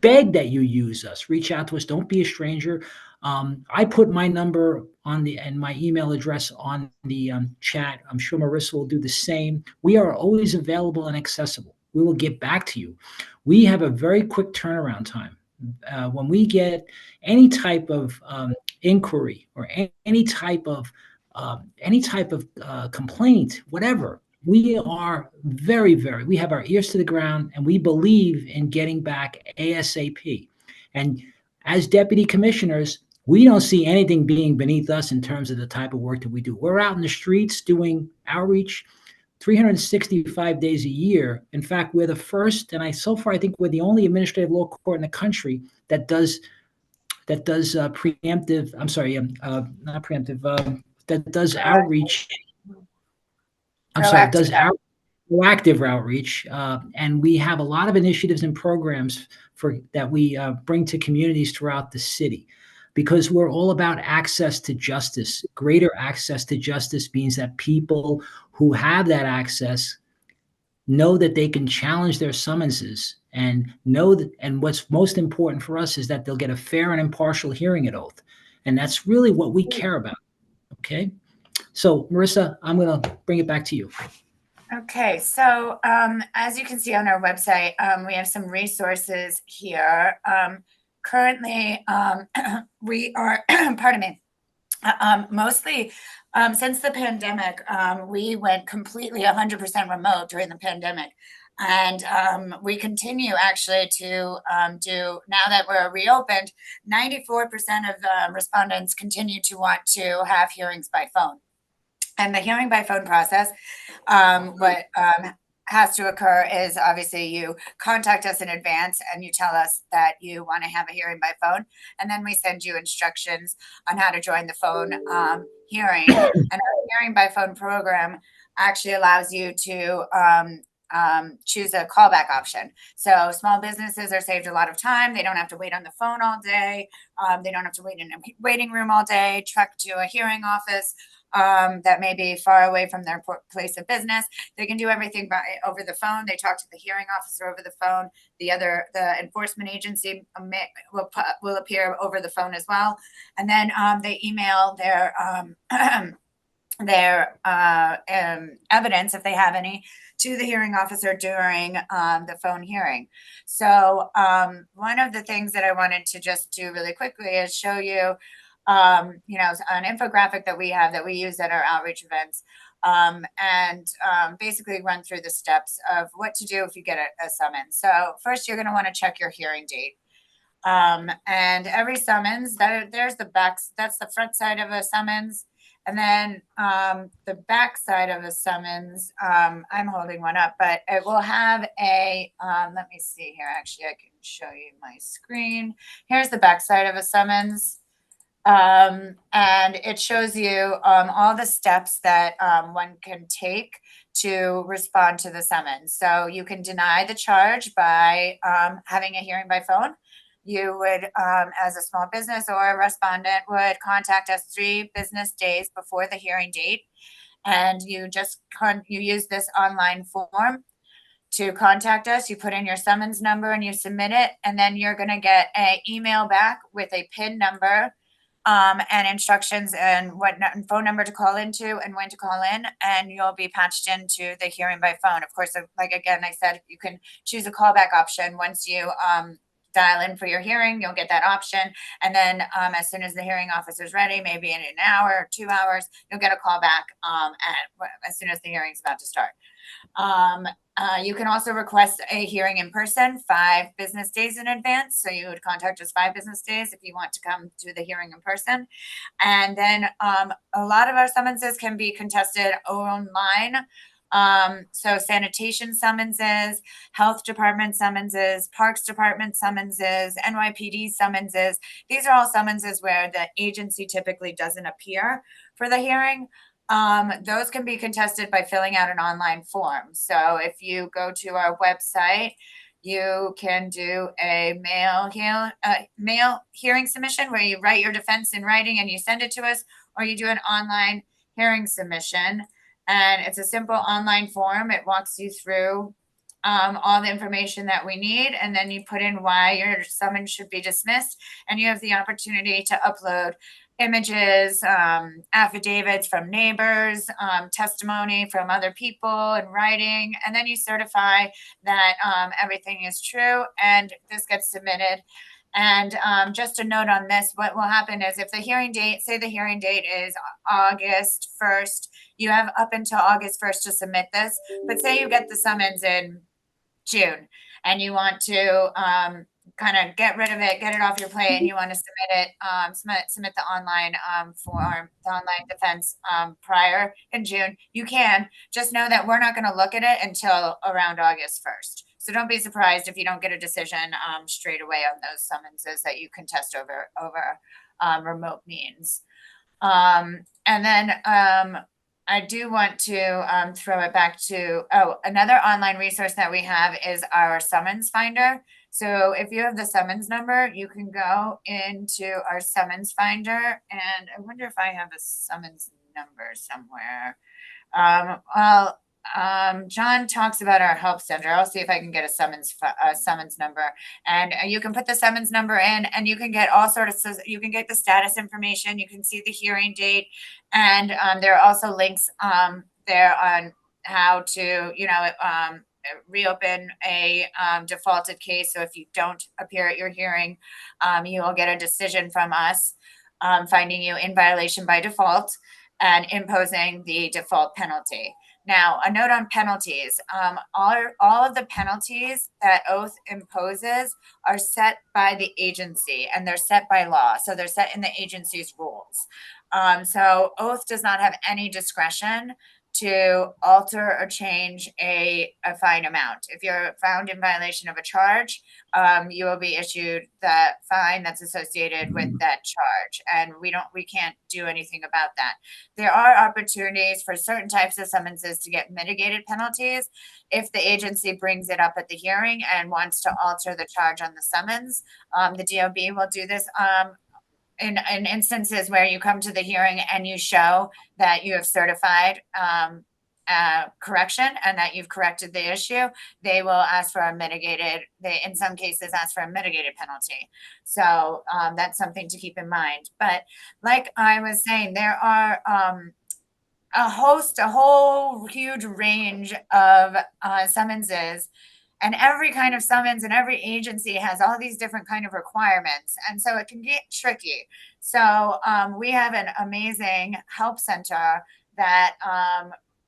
beg that you use us. Reach out to us. Don't be a stranger. I put my number and my email address on the chat. I'm sure Marissa will do the same. We are always available and accessible. We will get back to you. We have a very quick turnaround time. When we get any type of inquiry or any type of complaint, whatever, we have our ears to the ground, and we believe in getting back ASAP. And as deputy commissioners, we don't see anything being beneath us in terms of the type of work that we do. We're out in the streets doing outreach 365 days a year. In fact, we're the first, and so far I think we're the only administrative law court in the country that does preemptive. I'm sorry, not preemptive. That does outreach. I'm sorry, does proactive outreach, and we have a lot of initiatives and programs that we bring to communities throughout the city, because we're all about access to justice. Greater access to justice means that people who have that access know that they can challenge their summonses, and what's most important for us is that they'll get a fair and impartial hearing at oath. And that's really what we care about. Okay. So Marissa, I'm going to bring it back to you. Okay, so as you can see on our website, we have some resources here. Currently, we are, pardon me, mostly since the pandemic, we went completely 100% remote during the pandemic. And we continue actually to do, now that we're reopened, 94% of respondents continue to want to have hearings by phone. And the hearing by phone process, what has to occur is obviously you contact us in advance and you tell us that you want to have a hearing by phone. And then we send you instructions on how to join the phone hearing. And our hearing by phone program actually allows you to choose a callback option. So small businesses are saved a lot of time. They don't have to wait on the phone all day. They don't have to wait in a waiting room all day, trek to a hearing office that may be far away from their place of business. They can do everything over the phone. They talk to the hearing officer over the phone. The enforcement agency will appear over the phone as well. And then they email their evidence, if they have any, to the hearing officer during the phone hearing. So one of the things that I wanted to just do really quickly is show you, an infographic that we have that we use at our outreach events, and basically run through the steps of what to do if you get a summons. So first, you're going to want to check your hearing date. And every summons, there's the back, that's the front side of a summons. And then the back side of a summons, I'm holding one up, but it will have a, let me see here. Actually, I can show you my screen. Here's the back side of a summons. And it shows you all the steps that one can take to respond to the summons. So you can deny the charge by having a hearing by phone. You would, as a small business or a respondent, would contact us 3 business days before the hearing date. And you just you use this online form to contact us. You put in your summons number and you submit it. And then you're going to get an email back with a PIN number and instructions and what phone number to call into and when to call in, and you'll be patched into the hearing by phone. Of course, like again, I said, you can choose a callback option. Once you dial in for your hearing, you'll get that option. And then as soon as the hearing officer is ready, maybe in an hour or 2 hours, you'll get a call back as soon as the hearing is about to start. You can also request a hearing in person 5 business days in advance. So you would contact us 5 business days if you want to come to the hearing in person. And then a lot of our summonses can be contested online. So sanitation summonses, health department summonses, parks department summonses, NYPD summonses. These are all summonses where the agency typically doesn't appear for the hearing. Those can be contested by filling out an online form. So if you go to our website, you can do a mail hearing submission where you write your defense in writing and you send it to us, or you do an online hearing submission. And it's a simple online form. It walks you through all the information that we need, and then you put in why your summons should be dismissed, and you have the opportunity to upload images, affidavits from neighbors, testimony from other people in writing, and then you certify that everything is true, and this gets submitted. And just a note on this, what will happen is if the hearing date, say the hearing date is August 1st, you have up until August 1st to submit this, but say you get the summons in June and you want to kind of get rid of it, get it off your plate, and you want to submit it, submit the online form, the online defense prior in June, you can. Just know that we're not going to look at it until around August 1st. So don't be surprised if you don't get a decision straight away on those summonses that you contest over remote means. And then I do want to throw it back to, another online resource that we have is our summons finder. So if you have the summons number, you can go into our summons finder, and I wonder if I have a summons number somewhere. John talks about our help center. I'll see if I can get a summons number, and you can put the summons number in, and you can get all sorts of, you can get the status information, you can see the hearing date, and there are also links there on how to, reopen a defaulted case. So if you don't appear at your hearing, you will get a decision from us finding you in violation by default and imposing the default penalty. Now, a note on penalties. All of the penalties that Oath imposes are set by the agency, and they're set by law. So they're set in the agency's rules. So Oath does not have any discretion to alter or change a fine amount. If you're found in violation of a charge, you will be issued the fine that's associated with that charge, and we can't do anything about that. There are opportunities for certain types of summonses to get mitigated penalties if the agency brings it up at the hearing and wants to alter the charge on the summons. The DOB will do this in instances where you come to the hearing and you show that you have certified correction and that you've corrected the issue, they will ask for a mitigated, they in some cases ask for a mitigated penalty. So that's something to keep in mind. But like I was saying, there are a whole huge range of summonses, and every kind of summons and every agency has all these different kind of requirements. And so it can get tricky. So we have an amazing help center that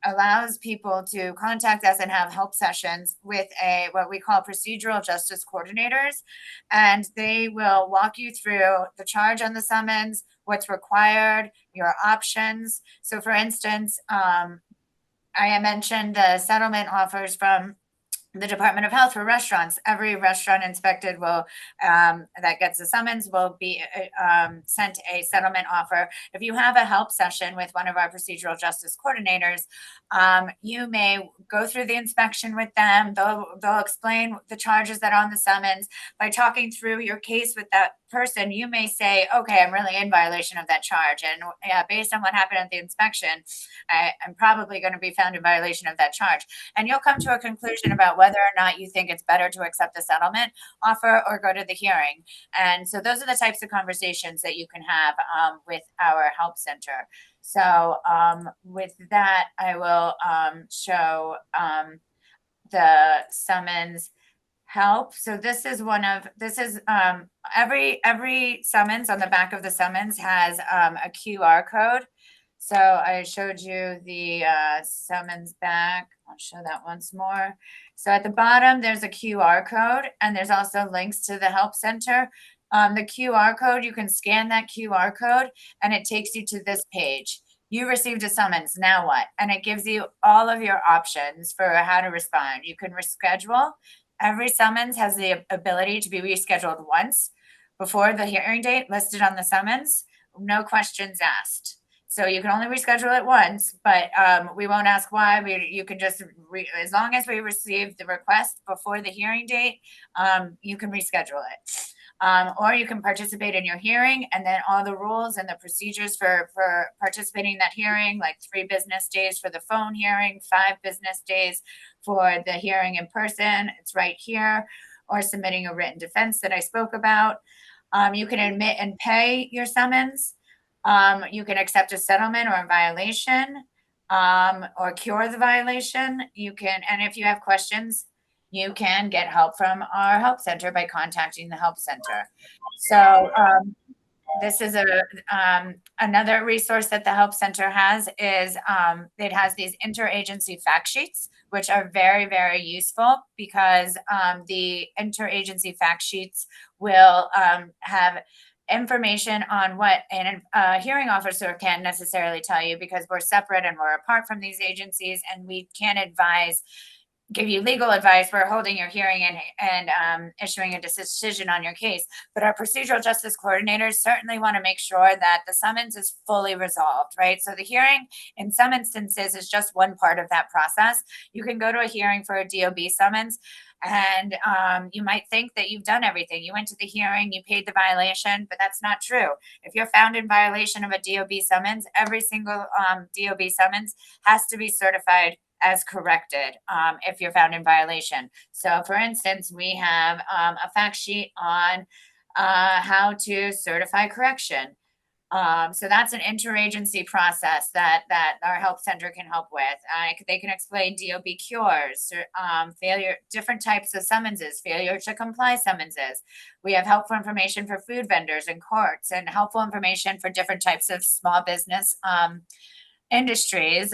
allows people to contact us and have help sessions with what we call procedural justice coordinators. And they will walk you through the charge on the summons, what's required, your options. So for instance, I mentioned the settlement offers from the Department of Health for restaurants. Every restaurant inspected will that gets a summons will be sent a settlement offer. If you have a help session with one of our procedural justice coordinators, you may go through the inspection with them. They'll explain the charges that are on the summons. By talking through your case with that person, you may say, okay, I'm really in violation of that charge, and based on what happened at the inspection, I'm probably going to be found in violation of that charge. And you'll come to a conclusion about whether or not you think it's better to accept the settlement offer or go to the hearing. And so those are the types of conversations that you can have with our help center. So with that, I will show the summons help. So this is every summons on the back of the summons has a QR code. So I showed you the summons back. I'll show that once more. So at the bottom, there's a QR code, and there's also links to the help center. The QR code, you can scan that QR code, and it takes you to this page. You received a summons, now what? And it gives you all of your options for how to respond. You can reschedule. Every summons has the ability to be rescheduled once before the hearing date listed on the summons, no questions asked. So you can only reschedule it once, but we won't ask why. You can just, as long as we receive the request before the hearing date, you can reschedule it. Or you can participate in your hearing, and then all the rules and the procedures for participating in that hearing, like 3 business days for the phone hearing, 5 business days for the hearing in person. It's right here. Or submitting a written defense that I spoke about. You can admit and pay your summons. You can accept a settlement or a violation, or cure the violation. You can, and if you have questions, you can get help from our help center by contacting the help center. So this is another resource that the help center has is it has these interagency fact sheets, which are very, very useful because the interagency fact sheets will have information on what a hearing officer can't necessarily tell you because we're separate and we're apart from these agencies, and we can't give you legal advice. We're holding your hearing and issuing a decision on your case. But our procedural justice coordinators certainly want to make sure that the summons is fully resolved, right? So the hearing in some instances is just one part of that process. You can go to a hearing for a DOB summons, and you might think that you've done everything. You went to the hearing, you paid the violation, but that's not true. If you're found in violation of a DOB summons, every single DOB summons has to be certified as corrected if you're found in violation. So for instance, we have a fact sheet on how to certify correction. So that's an interagency process that our help center can help with. They can explain DOB cures, failure, different types of summonses, failure to comply summonses. We have helpful information for food vendors and courts, and helpful information for different types of small business industries,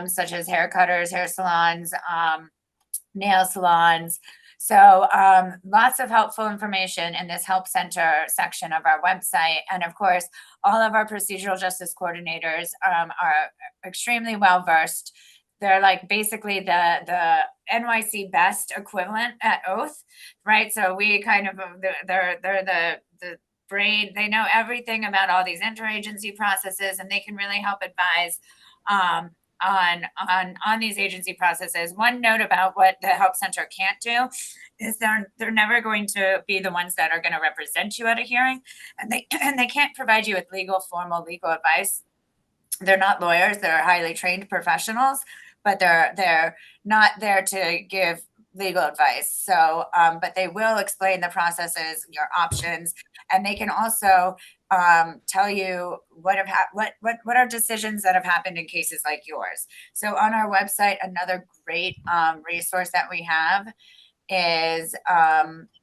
such as hair cutters, hair salons, nail salons. So lots of helpful information in this help center section of our website. And of course, all of our procedural justice coordinators are extremely well versed. They're like basically the NYC best equivalent at oath, right? So we kind of, they're the brain, they know everything about all these interagency processes, and they can really help advise on these agency processes. One note about what the help center can't do is they're never going to be the ones that are going to represent you at a hearing, and they can't provide you with formal legal advice. They're not lawyers, they're highly trained professionals, but they're not there to give legal advice. So but they will explain the processes, your options, and they can also tell you what are decisions that have happened in cases like yours. So on our website, another great resource that we have is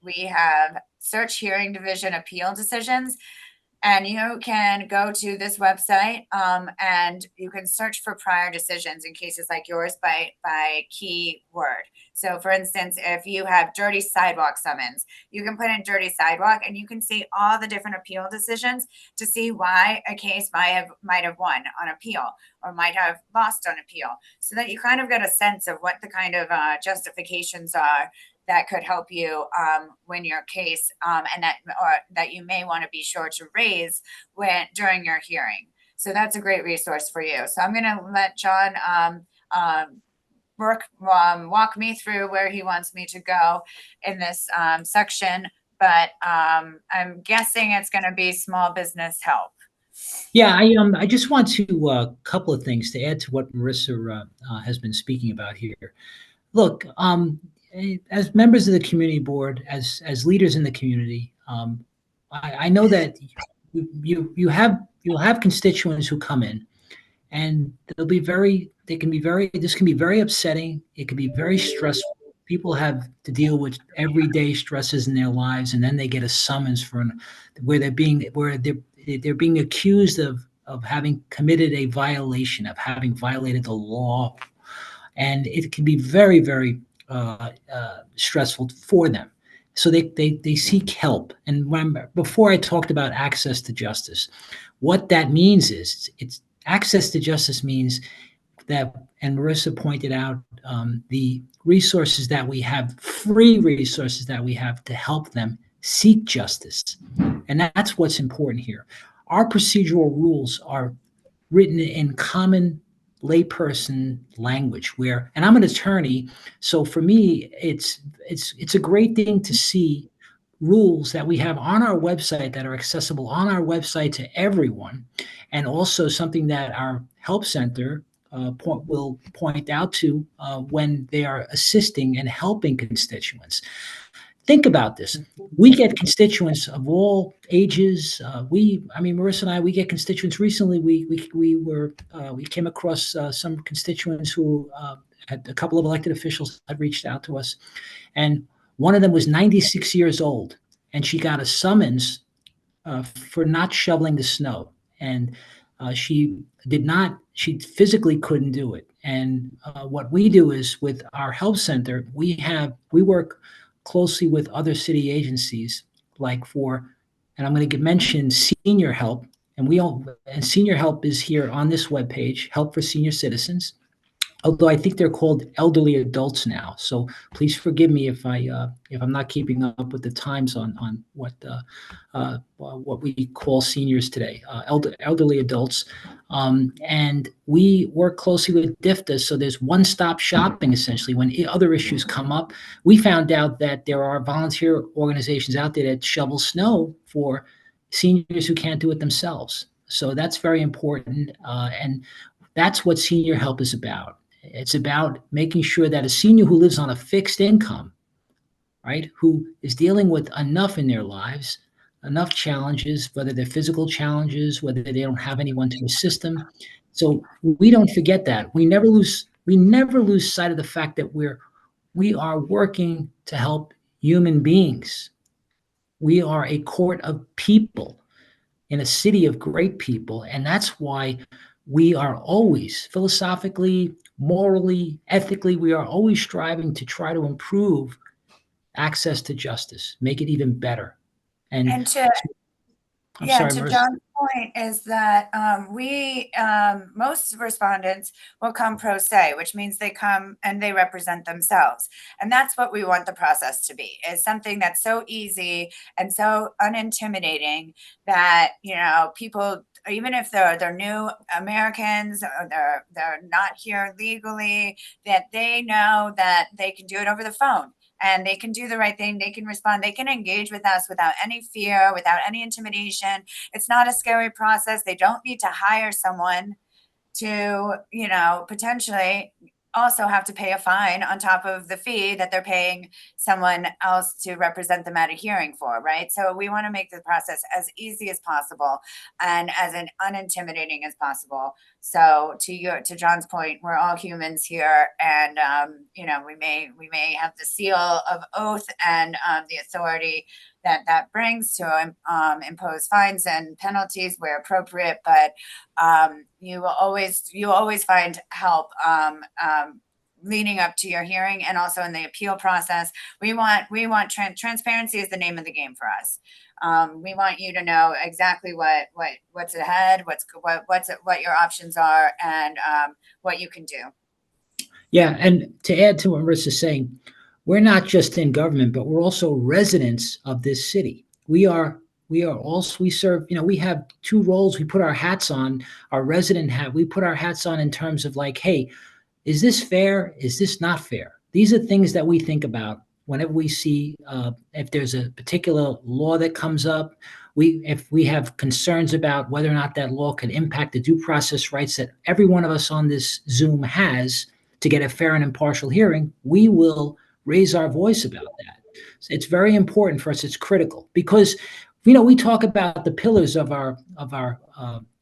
we have search hearing division appeal decisions. And you can go to this website and you can search for prior decisions in cases like yours by keyword. So for instance, if you have dirty sidewalk summons, you can put in dirty sidewalk and you can see all the different appeal decisions to see why a case might have won on appeal or might have lost on appeal, so that you kind of get a sense of what the kind of justifications are that could help you win your case, and that you may want to be sure to raise during your hearing. So that's a great resource for you. So I'm going to let John walk me through where he wants me to go in this section, but I'm guessing it's going to be small business help. Yeah, I just want to a couple of things to add to what Marissa has been speaking about here. Look, as members of the community board, as leaders in the community, I know that you'll have constituents who come in, and this can be very upsetting. It can be very stressful. People have to deal with everyday stresses in their lives, and then they get a summons where they're being accused of having committed a violation, of having violated the law, and it can be very, very stressful for them. So they seek help. And before I talked about access to justice, what that means is it's access to justice means that, and Marissa pointed out, the resources that we have, free resources that we have to help them seek justice. And that's what's important here. Our procedural rules are written in common layperson language where, and I'm an attorney, so for me, it's a great thing to see rules that we have on our website that are accessible on our website to everyone, and also something that our help center will point out to when they are assisting and helping constituents. Think about this. We get constituents of all ages. Marissa and I, we get constituents. Recently, we came across some constituents who had a couple of elected officials had reached out to us, and one of them was 96 years old, and she got a summons for not shoveling the snow, and she physically couldn't do it. And what we do is, with our help center, we work closely with other city agencies, and I'm going to mention Senior Help, and Senior Help is here on this webpage, Help for Senior Citizens. Although I think they're called elderly adults now, so please forgive me if I'm not keeping up with the times on what we call seniors today, elderly adults, and we work closely with DFTA. So there's one-stop shopping essentially. When other issues come up, we found out that there are volunteer organizations out there that shovel snow for seniors who can't do it themselves. So that's very important, and that's what Senior Help is about. It's about making sure that a senior who lives on a fixed income, right, who is dealing with enough in their lives, enough challenges, whether they're physical challenges, whether they don't have anyone to assist them. So we don't forget that. We never lose sight of the fact that we are working to help human beings. We are a court of people in a city of great people, and that's why we are always, philosophically, morally, ethically, we are always striving to try to improve access to justice, make it even better. And to John's point is that most respondents will come pro se, which means they come and they represent themselves. And that's what we want the process to be, is something that's so easy and so unintimidating that, people, even if they're new Americans or they're not here legally, that they know that they can do it over the phone. And they can do the right thing. They can respond. They can engage with us without any fear, without any intimidation. It's not a scary process. They don't need to hire someone to, potentially also have to pay a fine on top of the fee that they're paying someone else to represent them at a hearing for, right? So we want to make the process as easy as possible and as unintimidating as possible. So to John's point, we're all humans here, and we may have the seal of oath and the authority that brings to impose fines and penalties where appropriate, but you will always find help leading up to your hearing, and also in the appeal process. We want transparency is the name of the game for us. We want you to know exactly what's ahead, what your options are, and what you can do. Yeah, and to add to what Marissa's saying, we're not just in government, but we're also residents of this city. We serve, we have two roles. We put our hats on, our resident hat. We put our hats on in terms of like, hey, is this fair? Is this not fair? These are things that we think about whenever we see, if there's a particular law that comes up, if we have concerns about whether or not that law could impact the due process rights that every one of us on this Zoom has to get a fair and impartial hearing, we will raise our voice about that. So it's very important for us. It's critical because, we talk about the pillars of our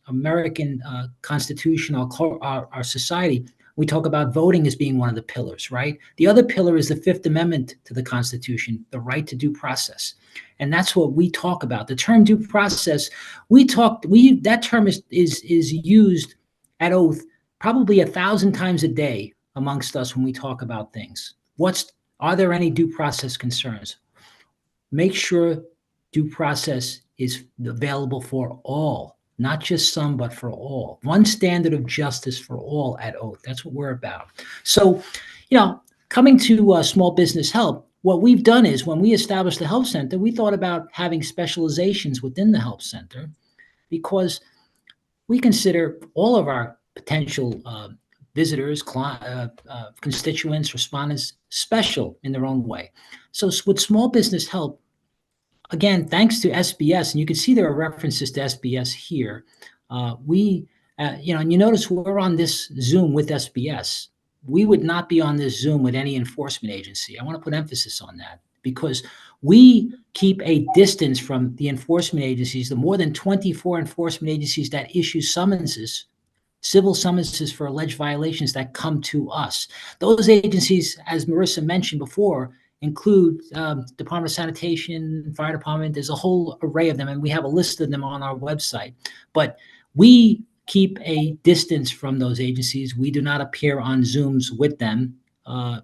American Constitution, our society. We talk about voting as being one of the pillars, right? The other pillar is the Fifth Amendment to the Constitution, the right to due process. And that's what we talk about. The term due process, that term is used at oath probably 1,000 times a day amongst us when we talk about things. Are there any due process concerns? Make sure due process is available for all, not just some, but for all. One standard of justice for all at Oath. That's what we're about. So, coming to small business help, what we've done is when we established the help center, we thought about having specializations within the help center because we consider all of our potential visitors, constituents, respondents special in their own way. So with small business help, again, thanks to SBS, and you can see there are references to SBS here. And you notice we're on this Zoom with SBS. We would not be on this Zoom with any enforcement agency. I want to put emphasis on that because we keep a distance from the enforcement agencies, the more than 24 enforcement agencies that issue summonses, civil summonses for alleged violations that come to us. Those agencies, as Marissa mentioned before, include Department of Sanitation, Fire Department. There's a whole array of them, and we have a list of them on our website. But we keep a distance from those agencies. We do not appear on Zooms with them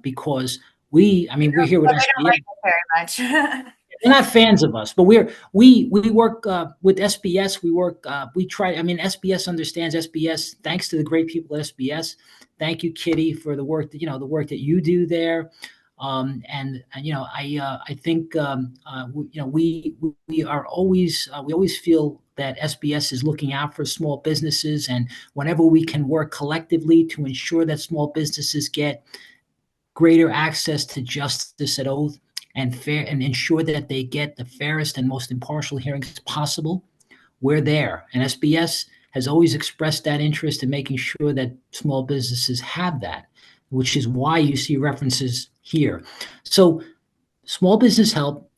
because we're here with But we don't like it very much. They're not fans of us, but we work with SBS. SBS understands SBS. Thanks to the great people at SBS. Thank you, Kitty, for the work that you do there. I think we always feel that SBS is looking out for small businesses, and whenever we can work collectively to ensure that small businesses get greater access to justice at Oath and ensure that they get the fairest and most impartial hearings possible, we're there. And SBS has always expressed that interest in making sure that small businesses have that, which is why you see references here. So small business help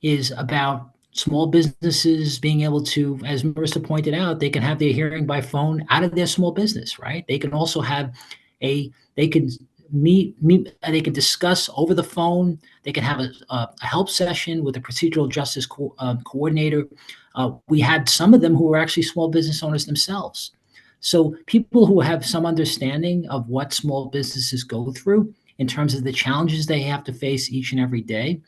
is about small businesses being able to, as Marissa pointed out, they can have their hearing by phone out of their small business, right? They can also have they can meet, they can discuss over the phone. They can have a help session with a procedural justice coordinator. We had some of them who were actually small business owners themselves. So people who have some understanding of what small businesses go through in terms of the challenges they have to face each and every day.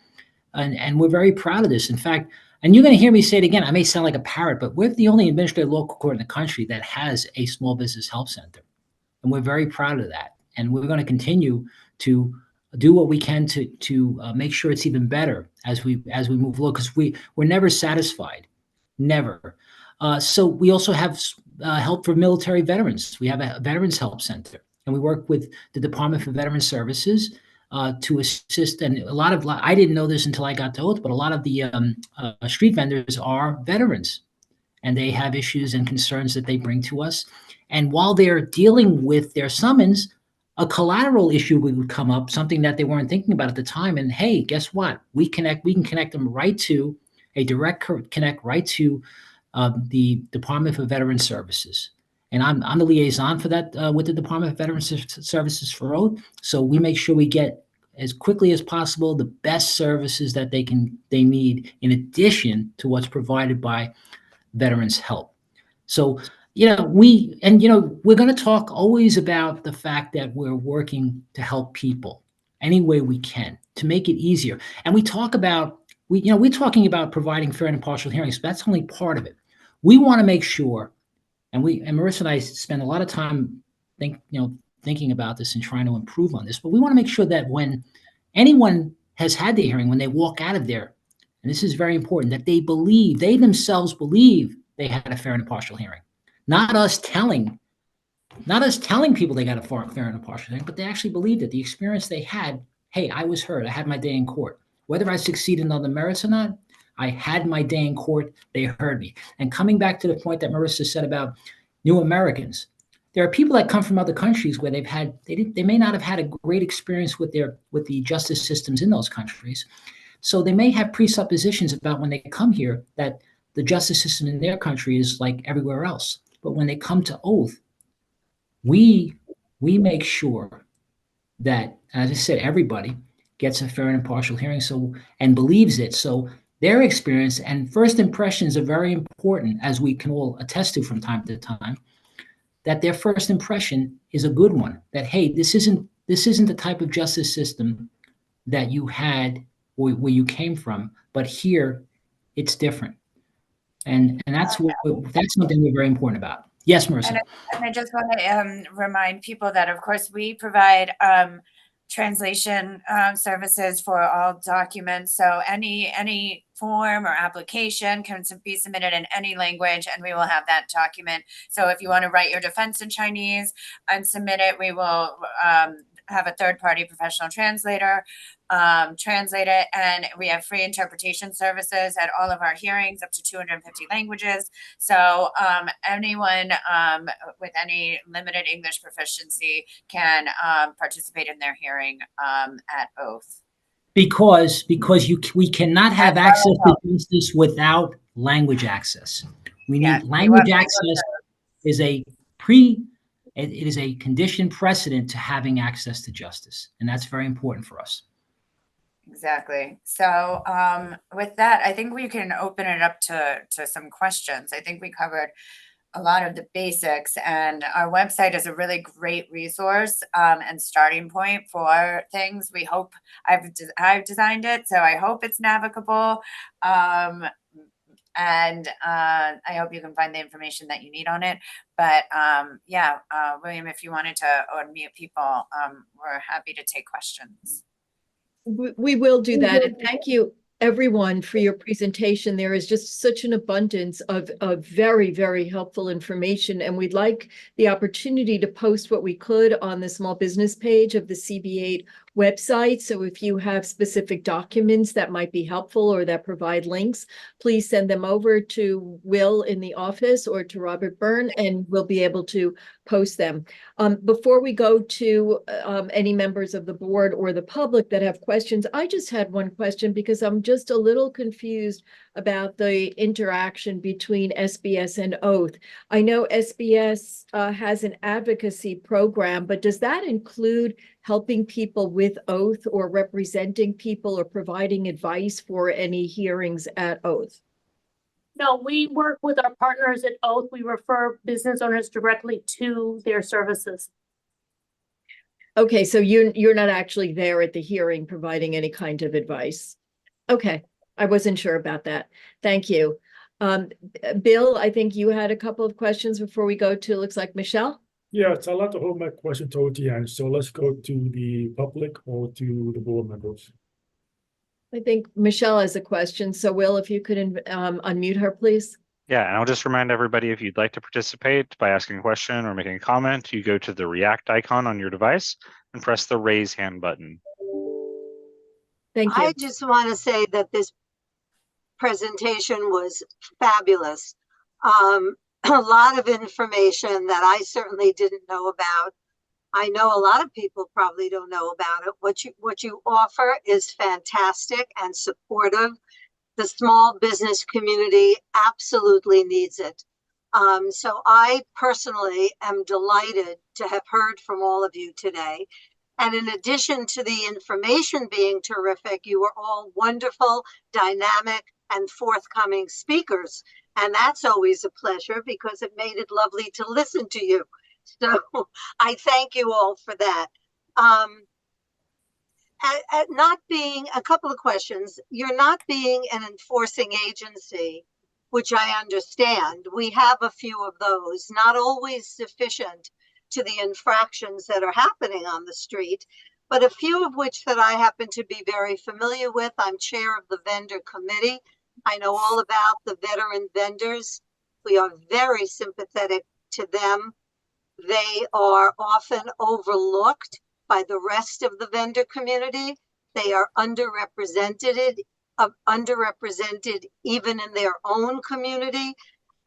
And we're very proud of this. In fact, and you're going to hear me say it again, I may sound like a parrot, but we're the only administrative local court in the country that has a small business help center. And we're very proud of that. And we're going to continue to do what we can to make sure it's even better as we move along, because we're never satisfied, never. So we also have help for military veterans. We have a Veterans Help Center, and we work with the Department for Veteran Services to assist. And I didn't know this until I got to Oath, but a lot of the street vendors are veterans, and they have issues and concerns that they bring to us. And while they're dealing with their summons, a collateral issue would come up, something that they weren't thinking about at the time. And hey, guess what? We can connect them right to a direct connect right to the Department for Veteran Services. And I'm the liaison for that with the Department of Veteran Services for Oath. So we make sure we get as quickly as possible the best services that they need, in addition to what's provided by Veterans Help. So we're going to talk always about the fact that we're working to help people any way we can to make it easier. And we talk about we're talking about providing fair and impartial hearings, but that's only part of it. We want to make sure, and Marissa and I spend a lot of time thinking about this and trying to improve on this, but we want to make sure that when anyone has had their hearing, when they walk out of there, and this is very important, that they themselves believe they had a fair and impartial hearing. Not us telling people they got a fair and impartial hearing, but they actually believed it. The experience they had, hey, I was heard. I had my day in court. Whether I succeeded on the merits or not, I had my day in court. They heard me. And coming back to the point that Marissa said about new Americans, there are people that come from other countries where they may not have had a great experience with the justice systems in those countries. So they may have presuppositions about when they come here that the justice system in their country is like everywhere else. But when they come to Oath, we make sure that, as I said, everybody gets a fair and impartial hearing and believes it. So their experience and first impressions are very important, as we can all attest to from time to time, that their first impression is a good one. That, hey, this isn't the type of justice system that you had where you came from, but here it's different. And that's something we're very important about. Yes, Marissa. And I just want to remind people that, of course, we provide translation services for all documents. So any form or application can be submitted in any language, and we will have that document. So if you want to write your defense in Chinese and submit it, we will have a third-party professional translator translate it, and we have free interpretation services at all of our hearings, up to 250 languages. So anyone with any limited English proficiency can participate in their hearing at oath. Because we cannot have access to justice without language access. We need language access is it is a condition precedent to having access to justice, and that's very important for us. Exactly. So with that, I think we can open it up to some questions. I think we covered a lot of the basics, and our website is a really great resource and starting point for things. We hope I've designed it, so I hope it's navigable. And I hope you can find the information that you need on it. But yeah, William, if you wanted to unmute people, we're happy to take questions. We will do that. And thank you, everyone, for your presentation. There is just such an abundance of very, very helpful information. And we'd like the opportunity to post what we could on the small business page of the CB8 website. So if you have specific documents that might be helpful or that provide links, please send them over to Will in the office or to Robert Byrne, and we'll be able to post them. Before we go to any members of the board or the public that have questions, I just had one question because I'm just a little confused about the interaction between SBS and Oath. I know SBS has an advocacy program, but does that include helping people with Oath or representing people or providing advice for any hearings at Oath? No, we work with our partners at Oath. We refer business owners directly to their services. Okay, so you're not actually there at the hearing providing any kind of advice. Okay, I wasn't sure about that. Thank you. Bill, I think you had a couple of questions before we go to, looks like Michelle. Yeah, so I'd like to hold my question towards the end. So let's go to the public or to the board members. I think Michelle has a question. So Will, if you could unmute her, please. Yeah, and I'll just remind everybody, if you'd like to participate by asking a question or making a comment, you go to the react icon on your device and press the raise hand button. Thank you. I just want to say that this presentation was fabulous. A lot of information that I certainly didn't know about. I know a lot of people probably don't know about it. What you offer is fantastic and supportive. The small business community absolutely needs it. So I personally am delighted to have heard from all of you today. And in addition to the information being terrific, you were all wonderful, dynamic, and forthcoming speakers. And that's always a pleasure because it made it lovely to listen to you. So I thank you all for that. At not being, a couple of questions, you're not being an enforcing agency, which I understand. We have a few of those, not always sufficient to the infractions that are happening on the street, but a few of which that I happen to be very familiar with. I'm chair of the vendor committee. I know all about the veteran vendors. We are very sympathetic to them. They are often overlooked by the rest of the vendor community. They are underrepresented even in their own community.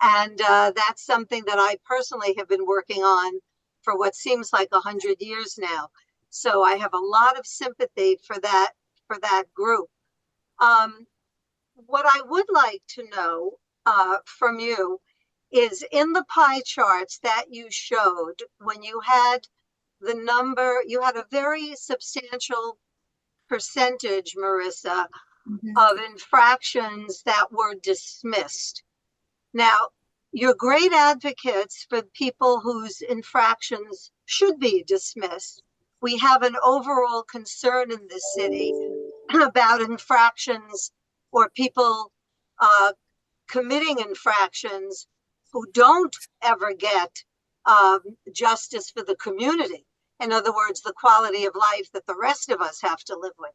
And that's something that I personally have been working on for what seems like 100 years now. So I have a lot of sympathy for that group. What I would like to know from you is in the pie charts that you showed, when you had the number, you had a very substantial percentage, Marissa, of infractions that were dismissed. Now, you're great advocates for people whose infractions should be dismissed. We have an overall concern in this city about infractions or people committing infractions who don't ever get justice for the community. In other words, the quality of life that the rest of us have to live with.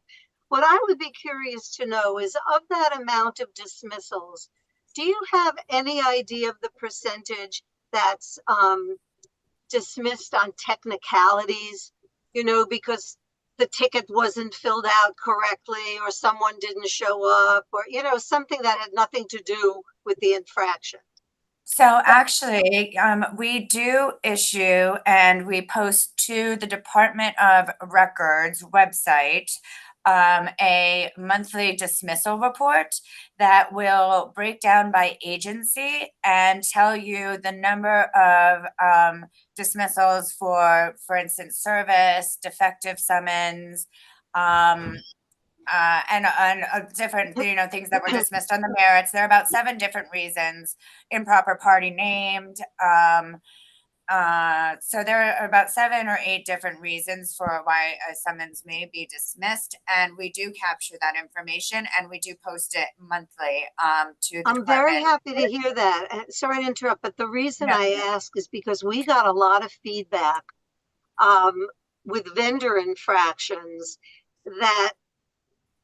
What I would be curious to know is, of that amount of dismissals, do you have any idea of the percentage that's dismissed on technicalities, you know, because the ticket wasn't filled out correctly, or someone didn't show up, or, you know, something that had nothing to do with the infraction? So actually, we do issue and we post to the Department of Records website a monthly dismissal report that will break down by agency and tell you the number of dismissals for instance, service, defective summons, and different, you know, things that were dismissed on the merits. There are about 7 different reasons. Improper party named. So there are about 7 or 8 different reasons for why a summons may be dismissed, and we do capture that information and we do post it monthly to the I'm very department. happy to hear that. Sorry to interrupt, but the reason I ask is because we got a lot of feedback with vendor infractions that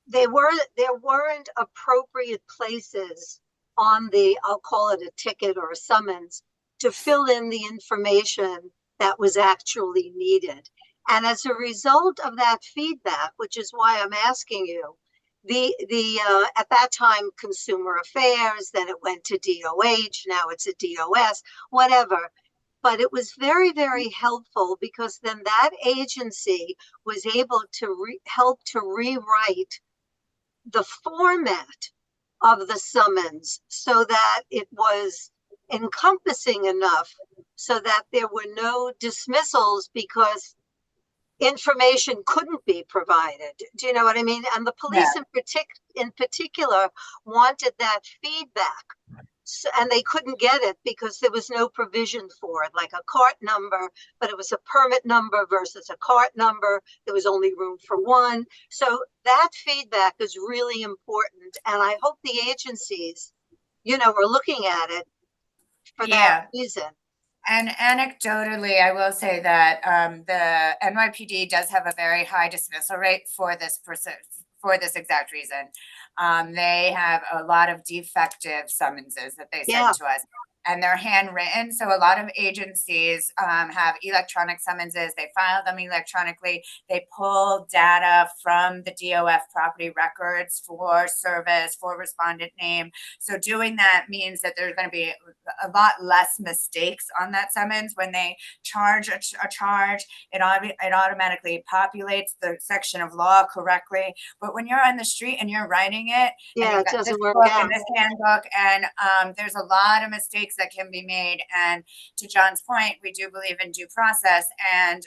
there weren't appropriate places on the, I'll call it a ticket or a summons, to fill in the information that was actually needed. And as a result of that feedback, which is why I'm asking you, at that time, Consumer Affairs, then it went to DOH, now it's a DOS, whatever. But it was very, very helpful, because then that agency was able to help to rewrite the format of the summons so that it was encompassing enough so that there were no dismissals because information couldn't be provided. Do you know what I mean? And the police in particular wanted that feedback. And they couldn't get it because there was no provision for it, like a cart number, but it was a permit number versus a cart number. There was only room for one. So that feedback is really important. And I hope the agencies, you know, are looking at it for that reason. And anecdotally, I will say that the NYPD does have a very high dismissal rate for this exact reason. They have a lot of defective summonses that they send to us, and they're handwritten. So a lot of agencies have electronic summonses. They file them electronically. They pull data from the DOF property records for service, for respondent name. So doing that means that there's going to be a lot less mistakes on that summons. When they charge a charge, it automatically populates the section of law correctly. But when you're on the street and you're writing it, it doesn't work out. In this handbook, and there's a lot of mistakes that can be made. And to John's point, we do believe in due process, and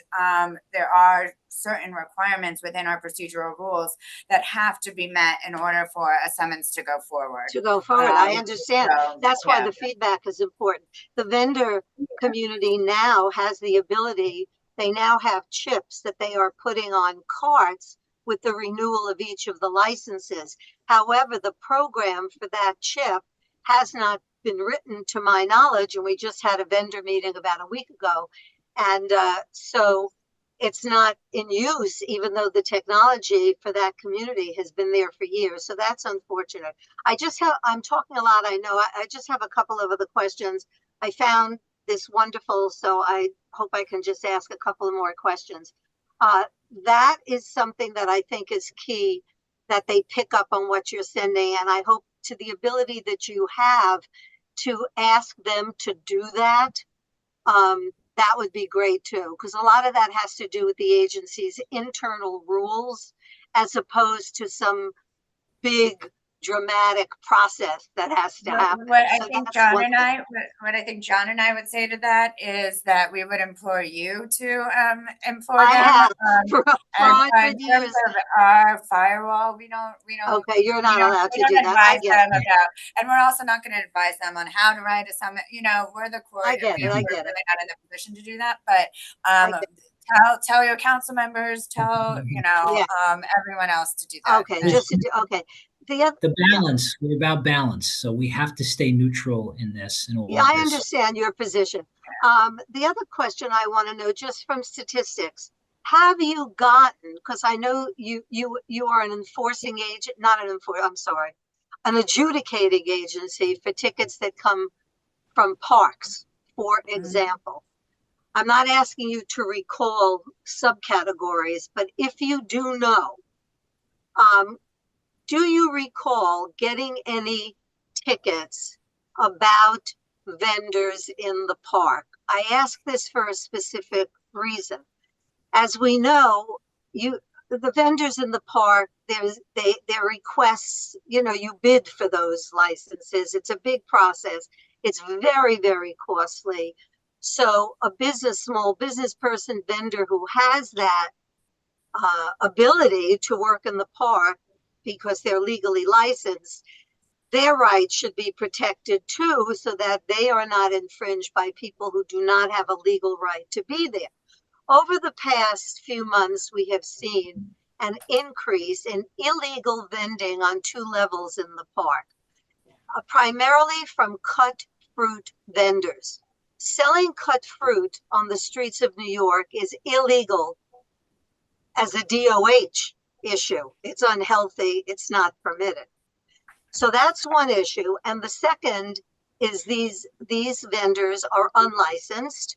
there are certain requirements within our procedural rules that have to be met in order for a summons to go forward. I understand. So, that's why the feedback is important. The vendor community now has the ability, they now have chips that they are putting on carts with the renewal of each of the licenses. However, the program for that chip has not been written to my knowledge, and we just had a vendor meeting about a week ago. And so it's not in use, even though the technology for that community has been there for years. So that's unfortunate. I'm talking a lot, I know. I just have a couple of other questions. I found this wonderful, so I hope I can just ask a couple of more questions. That is something that I think is key, that they pick up on what you're sending. And I hope to the ability that you have to ask them to do that, that would be great too, because a lot of that has to do with the agency's internal rules, as opposed to some big dramatic process that has to happen. What I think John and I would say to that is that we would implore you to employ them. In terms of our firewall, we don't. Okay, you're not allowed to do that. And we're also not going to advise them on how to write a summons. You know, we're the court. I get it. We're really not in the position to do that, but. Tell your council members, tell everyone else to do that. Okay, just to do, okay. The balance, we're about balance. So we have to stay neutral in this. In all Yeah, I this. understand your position. The other question I want to know, just from statistics, have you gotten, because I know you are an enforcing agent, not an I'm sorry, an adjudicating agency for tickets that come from parks, for example. I'm not asking you to recall subcategories, but if you do know, do you recall getting any tickets about vendors in the park? I ask this for a specific reason. As we know, the vendors in the park, their requests, you bid for those licenses. It's a big process. It's very, very costly. So a small business person, vendor who has that ability to work in the park because they're legally licensed, their rights should be protected too, so that they are not infringed by people who do not have a legal right to be there. Over the past few months, we have seen an increase in illegal vending on 2 levels in the park, primarily from cut fruit vendors. Selling cut fruit on the streets of New York is illegal as a DOH issue. It's unhealthy. It's not permitted. So that's one issue. And the second is these vendors are unlicensed.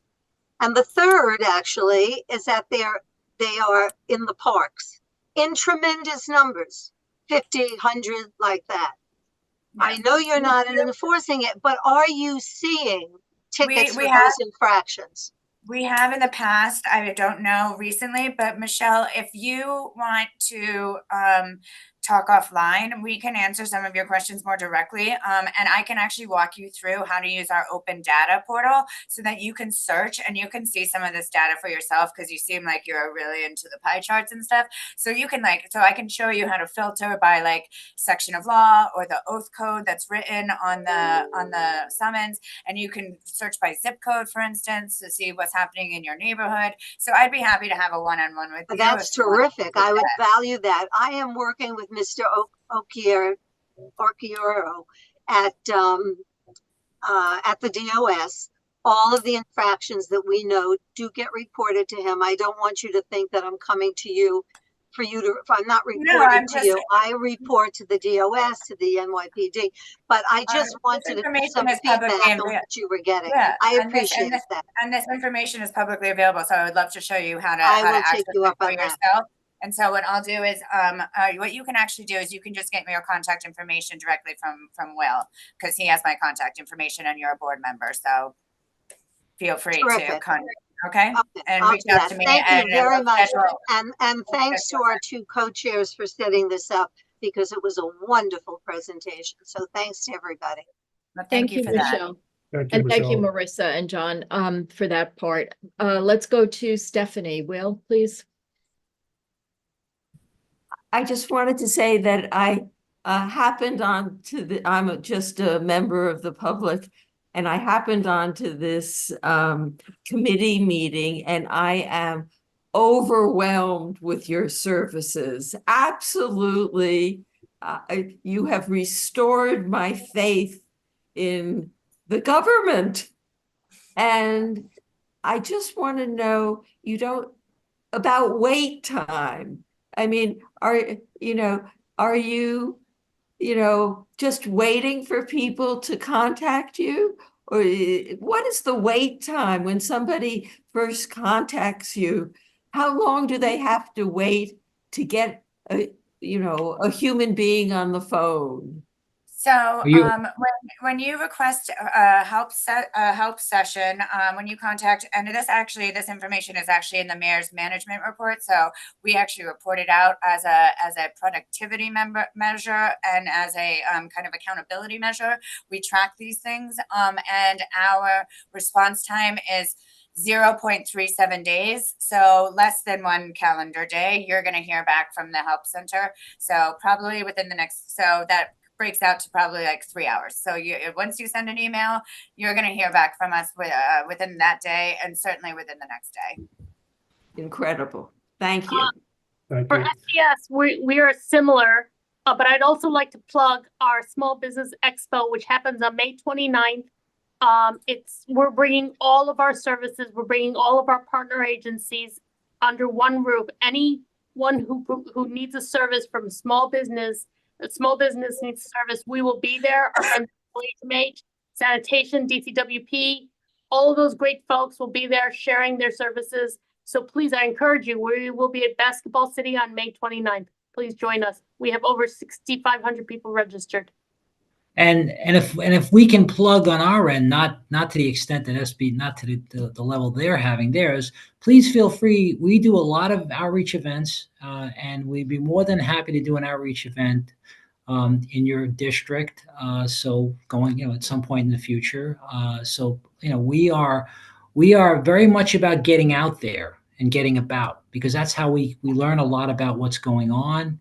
And the third, actually, is that they are in the parks in tremendous numbers, 50, 100, like that. I know you're not enforcing it, but are you seeing tickets for those infractions? We have in the past, I don't know recently, but Michelle, if you want to talk offline, we can answer some of your questions more directly. And I can actually walk you through how to use our open data portal so that you can search and you can see some of this data for yourself, because you seem like you're really into the pie charts and stuff. So you can so I can show you how to filter by like section of law or the oath code that's written on the summons. And you can search by zip code, for instance, to see what's happening in your neighborhood. So I'd be happy to have a one-on-one with you. That's terrific. I would value that. I am working with Mr. Occhiero at the DOS. All of the infractions that we know do get reported to him. I don't want you to think that I'm coming to you if I'm not reporting to you. I report to the DOS, to the NYPD, but I just wanted some feedback on what you were getting. Yeah, I appreciate that. And this information is publicly available, so I would love to show you how to access it for yourself. And so what I'll do is, what you can actually do is you can just get me your contact information directly from Will, because he has my contact information and you're a board member. So feel free to contact. Okay. And reach out to me. Thank you very much. And thanks to our 2 co-chairs for setting this up, because it was a wonderful presentation. So thanks to everybody. Well, thank you for Michelle. Thank you, And thank you, Michelle. Marissa and John, for that part. Let's go to Stephanie. Will, please. I just wanted to say that I happened on to I'm just a member of the public, and I happened onto this committee meeting, and I am overwhelmed with your services. Absolutely. You have restored my faith in the government. And I just want to know, about wait time. I mean, are you, just waiting for people to contact you? Or what is the wait time when somebody first contacts you? How long do they have to wait to get a human being on the phone? So when you request a help session, when you contact, and this information is actually in the mayor's management report. So we actually report it out as a productivity measure and as a kind of accountability measure. We track these things, and our response time is 0.37 days. So less than 1 calendar day, you're going to hear back from the help center. So probably within the next, so that breaks out to probably like 3 hours. So once you send an email, you're going to hear back from us within that day, and certainly within the next day. Incredible. Thank you. Thank For you. SES, we are similar. But I'd also like to plug our Small Business Expo, which happens on May 29th. We're bringing all of our services, we're bringing all of our partner agencies under one roof. Anyone who needs a service from a small business needs service, we will be there. Our friends at HMH, Sanitation, DCWP, all of those great folks will be there sharing their services. So please, I encourage you, we will be at Basketball City on May 29th. Please join us. We have over 6,500 people registered. And if we can plug on our end, not to the extent that SB, not to the level they're having theirs, please feel free. We do a lot of outreach events, and we'd be more than happy to do an outreach event in your district. So going, at some point in the future. So we are very much about getting out there and getting about, because that's how we learn a lot about what's going on.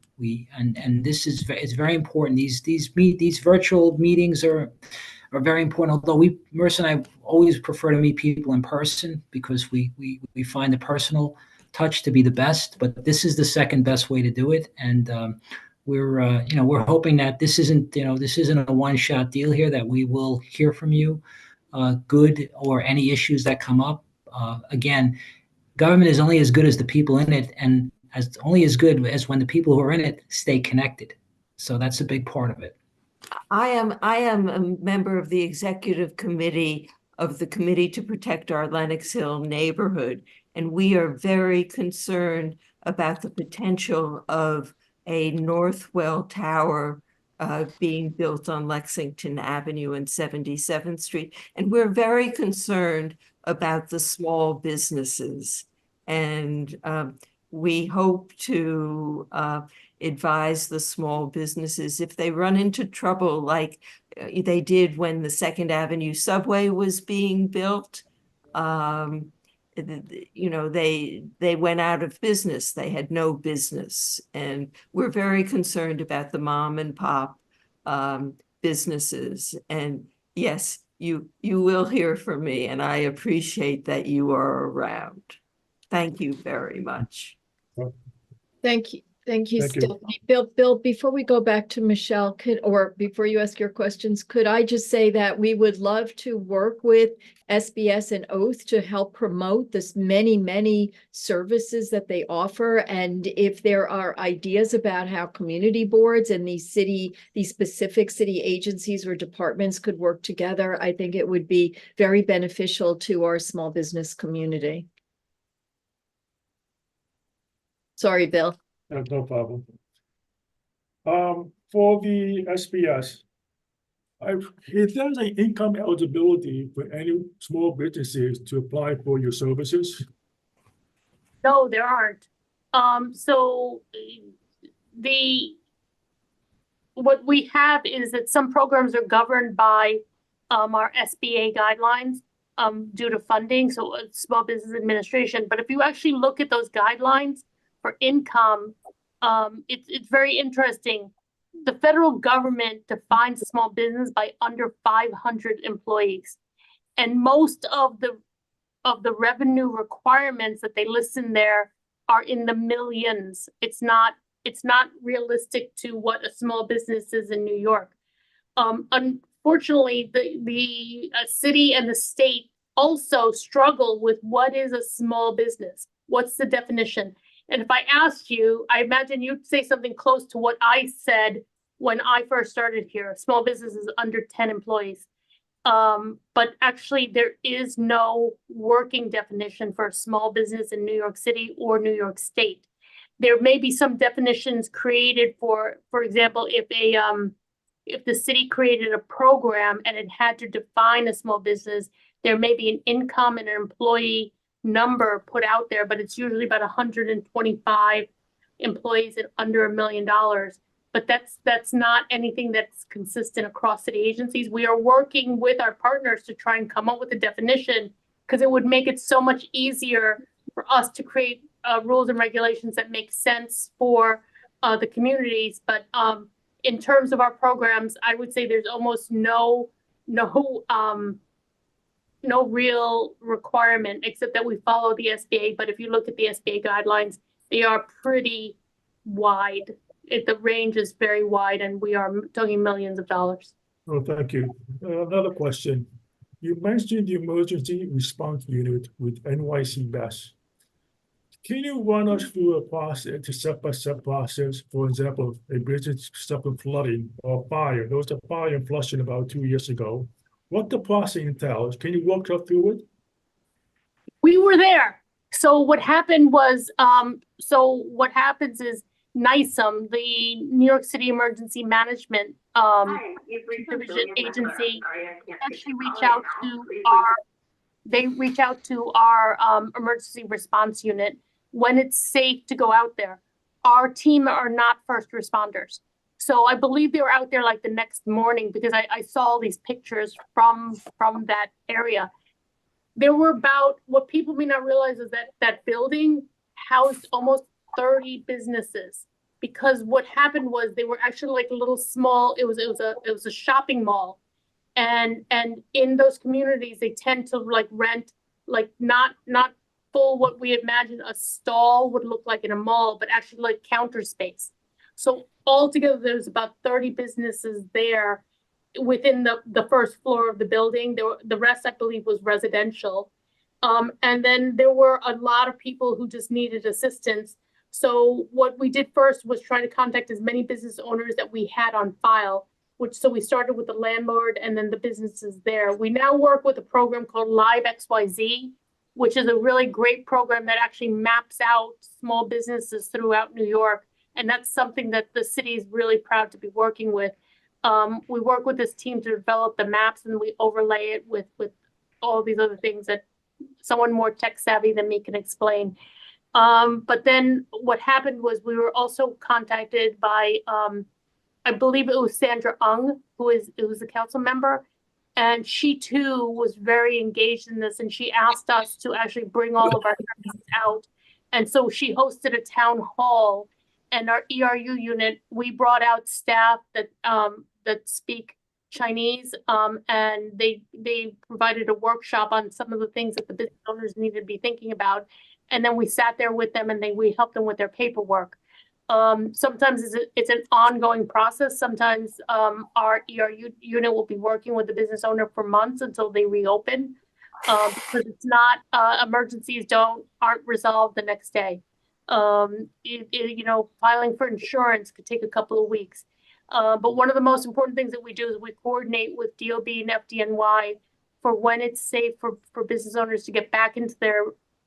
And this is, it's very important. These virtual meetings are very important. Although Merce and I always prefer to meet people in person, because we find the personal touch to be the best. But this is the second best way to do it. And we're hoping that this isn't a one-shot deal here, that we will hear from you, good or any issues that come up. Again, government is only as good as the people in it, and only as good as when the people who are in it stay connected. So that's a big part of it. I am a member of the executive committee of the Committee to Protect our Lenox Hill neighborhood, and we are very concerned about the potential of a Northwell Tower being built on Lexington Avenue and 77th Street. And we're very concerned about the small businesses. And we hope to advise the small businesses if they run into trouble like they did when the 2nd Avenue subway was being built. They went out of business. They had no business. And we're very concerned about the mom and pop businesses. And yes, you will hear from me, and I appreciate that you are around. Thank you very much. Thank you. Thank you, Thank you. Stephanie. Bill, before we go back to Michelle, or before you ask your questions, could I just say that we would love to work with SBS and Oath to help promote this many services that they offer. And if there are ideas about how community boards and these specific city agencies or departments could work together, I think it would be very beneficial to our small business community. Sorry, Bill. No problem. For the SBS, if there's an income eligibility for any small businesses to apply for your services? No, there aren't. So what we have is that some programs are governed by our SBA guidelines due to funding, so Small Business Administration. But if you actually look at those guidelines for income, it's very interesting. The federal government defines a small business by under 500 employees, and most of the revenue requirements that they list in there are in the millions. It's not realistic to what a small business is in New York. Unfortunately, the city and the state also struggle with what is a small business. What's the definition? And if I asked you, I imagine you'd say something close to what I said when I first started here. Small business is under 10 employees. But actually, there is no working definition for a small business in New York City or New York State. There may be some definitions created for example, if the city created a program and it had to define a small business, there may be an income and an employee number put out there, but it's usually about 125 employees at under $1 million. But that's not anything that's consistent across city agencies. We are working with our partners to try and come up with a definition, because it would make it so much easier for us to create rules and regulations that make sense for the communities. But in terms of our programs, I would say there's almost no real requirement except that we follow the SBA. But if you look at the SBA guidelines, they are pretty wide. the range is very wide, and we are talking millions of dollars. Oh, thank you. Another question. You mentioned the emergency response unit with NYC Best. Can you run us through a process, a step-by-step process? For example, a business suffered flooding or fire. There was a fire in Flushing about 2 years ago. What the process entails? Can you walk us through it? We were there. So what happened was, so what happens is NISM, the New York City Emergency Management Division agency, actually reach out to our emergency response unit when it's safe to go out there. Our team are not first responders. So I believe they were out there like the next morning, because I saw all these pictures from that area. There were about, what people may not realize is that that building housed almost 30 businesses, because what happened was they were actually like a little small, it was a shopping mall. And in those communities, they tend to like rent, like not full what we imagine a stall would look like in a mall, but actually like counter space. So altogether, there's about 30 businesses there within the first floor of the building. The rest, I believe, was residential. And then there were a lot of people who just needed assistance. So what we did first was try to contact as many business owners that we had on file, so we started with the landlord and then the businesses there. We now work with a program called Live XYZ, which is a really great program that actually maps out small businesses throughout New York. And that's something that the city is really proud to be working with. We work with this team to develop the maps, and we overlay it with all these other things that someone more tech savvy than me can explain. But then what happened was we were also contacted by, I believe it was Sandra Ung, who was a council member, and she too was very engaged in this, and she asked us to actually bring all of our services out. And so she hosted a town hall, and our ERU unit, we brought out staff that speak Chinese, and they provided a workshop on some of the things that the business owners needed to be thinking about. And then we sat there with them, and we helped them with their paperwork. Sometimes it's an ongoing process. Sometimes our ERU unit will be working with the business owner for months until they reopen, because it's not, emergencies aren't resolved the next day. Filing for insurance could take a couple of weeks. But one of the most important things that we do is we coordinate with DOB and FDNY for when it's safe for business owners to get back into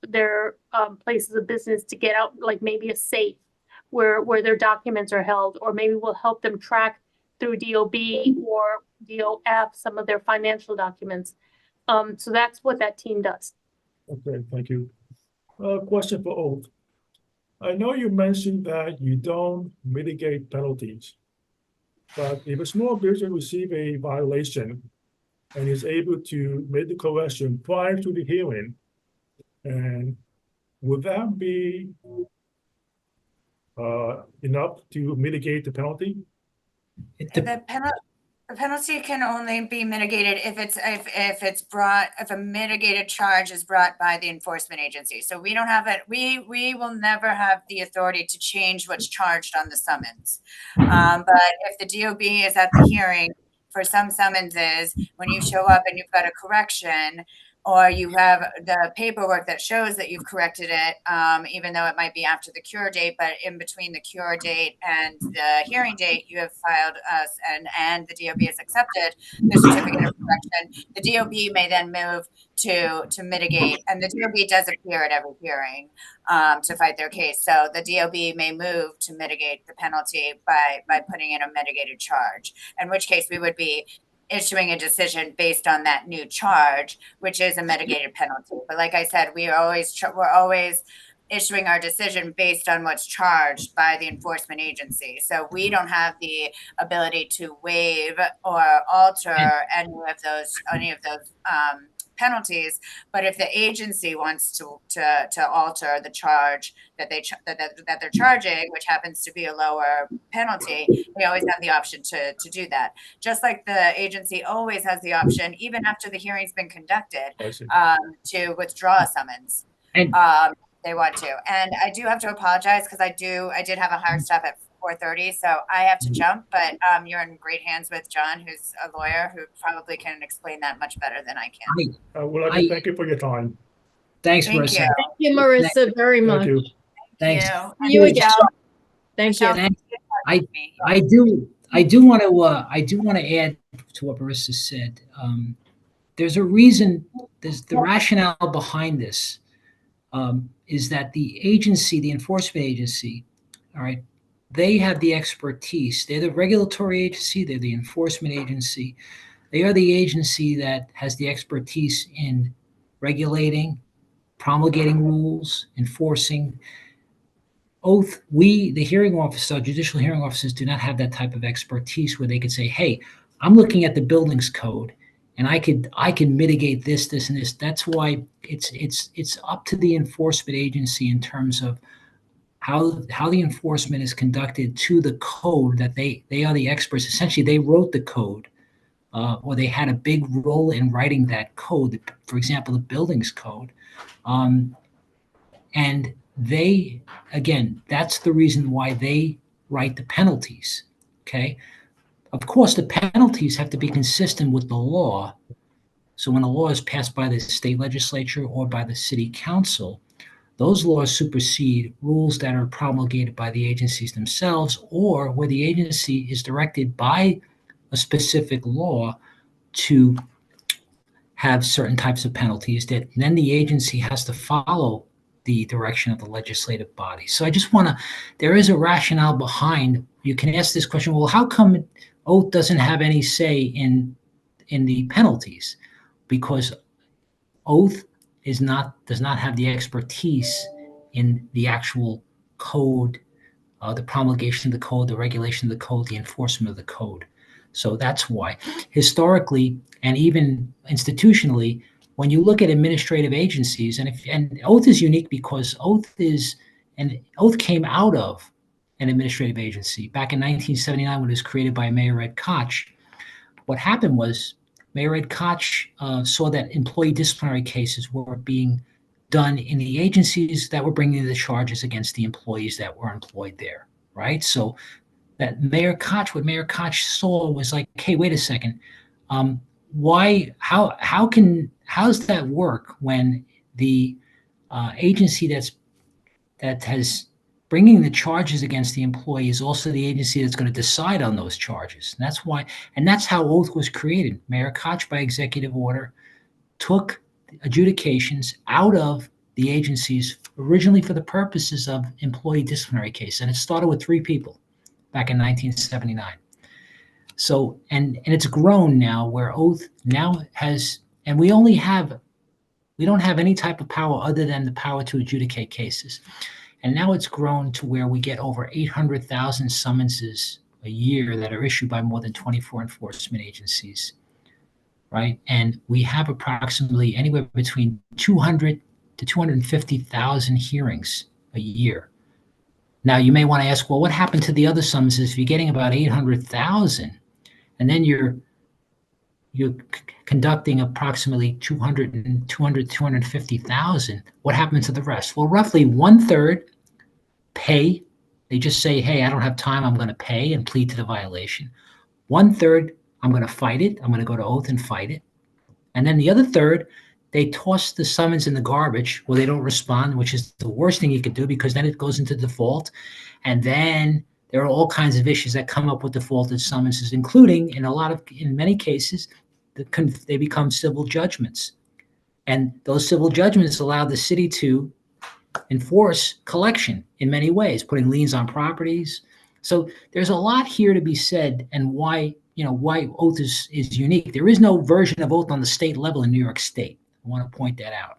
their places of business, to get out, like maybe a safe where their documents are held, or maybe we'll help them track through DOB or DOF some of their financial documents. So that's what that team does. Okay, thank you. Question for Oak. I know you mentioned that you don't mitigate penalties, but if a small business receives a violation and is able to make the correction prior to the hearing, and would that be enough to mitigate the penalty? The penalty can only be mitigated if a mitigated charge is brought by the enforcement agency. So we don't have it. We will never have the authority to change what's charged on the summons. But if the DOB is at the hearing for some summonses, when you show up and you've got a correction, or you have the paperwork that shows that you've corrected it, even though it might be after the cure date, but in between the cure date and the hearing date, you have filed us and the DOB has accepted the certificate of correction. The DOB may then move to mitigate, and the DOB does appear at every hearing to fight their case. So the DOB may move to mitigate the penalty by putting in a mitigated charge, in which case we would be issuing a decision based on that new charge, which is a mitigated penalty. But like I said, we're always issuing our decision based on what's charged by the enforcement agency. So we don't have the ability to waive or alter any of those penalties. But if the agency wants to alter the charge that they're charging, which happens to be a lower penalty, they always have the option to do that. Just like the agency always has the option, even after the hearing's been conducted, to withdraw a summons. They want to. And I do have to apologize because I did have a hard stop at 4:30, so I have to jump, but you're in great hands with John, who's a lawyer who probably can explain that much better than I can. Would like to thank you for your time. Thanks, Thank Marissa. you. Thank you, Marissa, very Thank much. you. Thanks. You. See you again. Thank Michelle, you. thanks for having me. I do want to add to what Marissa said. There's a reason. There's the rationale behind this is that the agency, the enforcement agency, all right, they have the expertise. They're the regulatory agency. They're the enforcement agency. They are the agency that has the expertise in regulating, promulgating rules, enforcing. Oath, the hearing officer, judicial hearing officers do not have that type of expertise where they could say, hey, I'm looking at the buildings code and I can mitigate this, and this. That's why it's up to the enforcement agency in terms of how the enforcement is conducted to the code that they are the experts. Essentially, they wrote the code or they had a big role in writing that code, for example, the buildings code. And they, again, that's the reason why they write the penalties, okay? Of course, the penalties have to be consistent with the law. So when a law is passed by the state legislature or by the city council, those laws supersede rules that are promulgated by the agencies themselves or where the agency is directed by a specific law to have certain types of penalties that then the agency has to follow the direction of the legislative body. So I just want to, there is a rationale behind, you can ask this question, well, how come Oath doesn't have any say in the penalties? Because Oath does not have the expertise in the actual code, the promulgation of the code, the regulation of the code, the enforcement of the code. So that's why. Historically, and even institutionally, when you look at administrative agencies, and Oath is unique because Oath came out of an administrative agency back in 1979 when it was created by Mayor Ed Koch. What happened was Mayor Ed Koch saw that employee disciplinary cases were being done in the agencies that were bringing the charges against the employees that were employed there, right? So that what Mayor Koch saw was like, hey, wait a second, how does that work when the agency that has bringing the charges against the employee is also the agency that's going to decide on those charges? And that's how Oath was created. Mayor Koch, by executive order, took adjudications out of the agencies originally for the purposes of employee disciplinary case, and it started with 3 people back in 1979. So, and it's grown now where Oath now has, and we don't have any type of power other than the power to adjudicate cases. And now it's grown to where we get over 800,000 summonses a year that are issued by more than 24 enforcement agencies, right? And we have approximately anywhere between 200 to 250,000 hearings a year. Now, you may want to ask, well, what happened to the other summonses if you're getting about 800,000 and then you're conducting approximately 250,000? What happened to the rest? Well, roughly 1/3 pay. They just say, hey, I don't have time, I'm going to pay and plead to the violation. 1/3, I'm going to fight it. I'm going to go to Oath and fight it. And then the other 1/3, they toss the summons in the garbage where they don't respond, which is the worst thing you could do because then it goes into default. And then there are all kinds of issues that come up with defaulted summonses, including in many cases, they become civil judgments. And those civil judgments allow the city to enforce collection in many ways, putting liens on properties. So there's a lot here to be said, and why Oath is unique. There is no version of Oath on the state level in New York State. I want to point that out.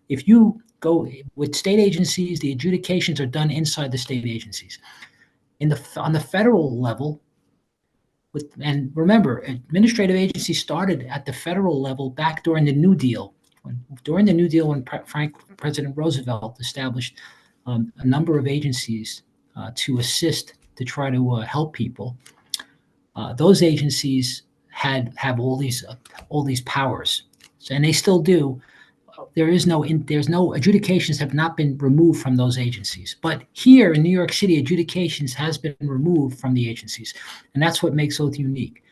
If you go with state agencies, the adjudications are done inside the state agencies. On the federal level, and remember, administrative agencies started at the federal level back during the New Deal. When President Roosevelt established a number of agencies to assist, to try to help people, those agencies have all these powers, and they still do. there's no adjudications have not been removed from those agencies. But here in New York City, adjudications has been removed from the agencies, and that's what makes Oath unique.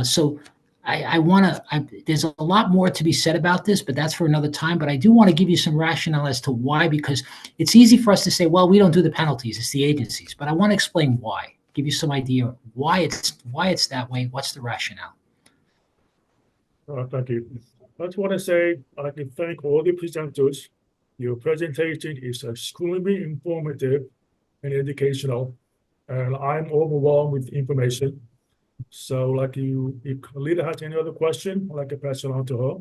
So there's a lot more to be said about this, but that's for another time. But I do want to give you some rationale as to why, because it's easy for us to say, well, we don't do the penalties, it's the agencies. But I want to explain why, give you some idea why it's that way. What's the rationale? Thank you. I just want to say, I'd like to thank all the presenters. Your presentation is extremely informative and educational, and I'm overwhelmed with information. So like if Lita has any other question, I'd like to pass it on to her.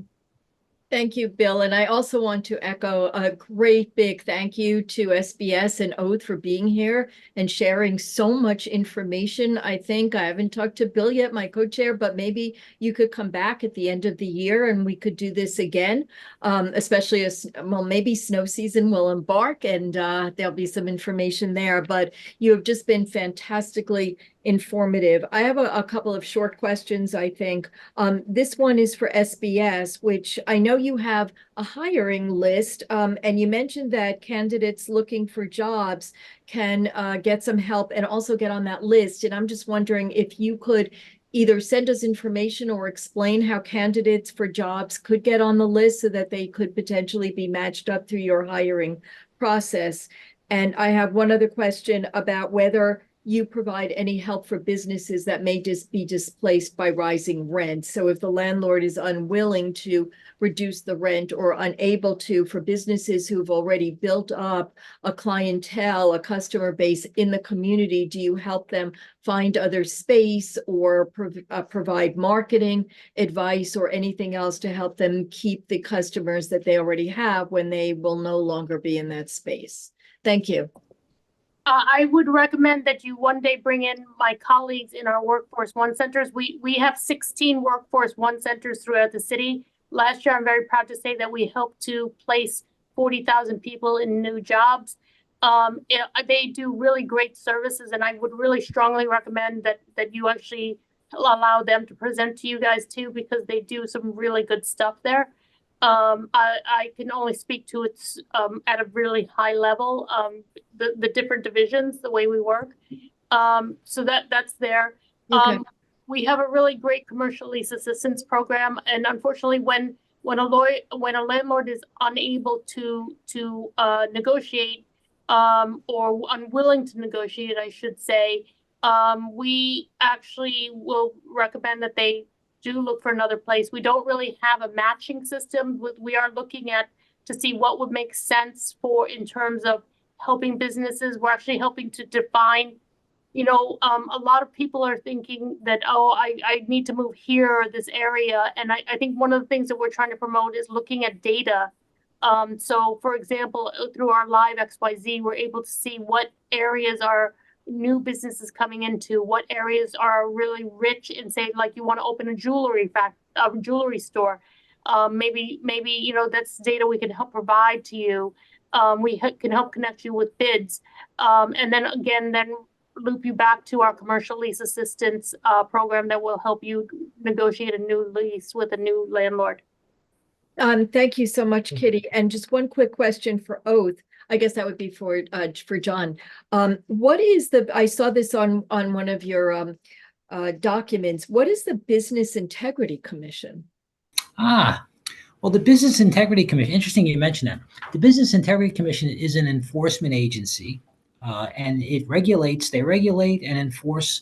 Thank you, Bill. And I also want to echo a great big thank you to SBS and Oath for being here and sharing so much information. I think I haven't talked to Bill yet, my co-chair, but maybe you could come back at the end of the year and we could do this again, especially as, well, maybe snow season will embark and there'll be some information there. But you have just been fantastically informative. I have a couple of short questions, I think. This one is for SBS, which I know you have a hiring list, and you mentioned that candidates looking for jobs can get some help and also get on that list. And I'm just wondering if you could either send us information or explain how candidates for jobs could get on the list so that they could potentially be matched up through your hiring process. And I have one other question about whether you provide any help for businesses that may just be displaced by rising rent. So if the landlord is unwilling to reduce the rent or unable to, for businesses who've already built up a clientele, a customer base in the community, do you help them find other space or provide marketing advice or anything else to help them keep the customers that they already have when they will no longer be in that space? Thank you. I would recommend that you one day bring in my colleagues in our Workforce One centers. We have 16 Workforce One centers throughout the city. Last year, I'm very proud to say that we helped to place 40,000 people in new jobs. They do really great services, and I would really strongly recommend that you actually allow them to present to you guys too, because they do some really good stuff there. I can only speak to it at a really high level, the different divisions, the way we work. So that's there. Okay. We have a really great commercial lease assistance program, and unfortunately, when a landlord is unable to negotiate or unwilling to negotiate, I should say, we actually will recommend that they do look for another place. We don't really have a matching system. We are looking at to see what would make sense for in terms of helping businesses. We're actually helping to define, a lot of people are thinking that, oh, I need to move here or this area. And I think one of the things that we're trying to promote is looking at data. So for example, through our Live XYZ, we're able to see what areas are new businesses coming into, what areas are really rich in, say, like you want to open a jewelry store. Maybe that's data we can help provide to you. We can help connect you with bids, and then loop you back to our commercial lease assistance program that will help you negotiate a new lease with a new landlord. Thank you so much, Kitty. And just one quick question for Oath. I guess that would be for John. What is I saw this on one of your documents. What is the Business Integrity Commission? Well, the Business Integrity Commission, interesting you mentioned that. The Business Integrity Commission is an enforcement agency, and they regulate and enforce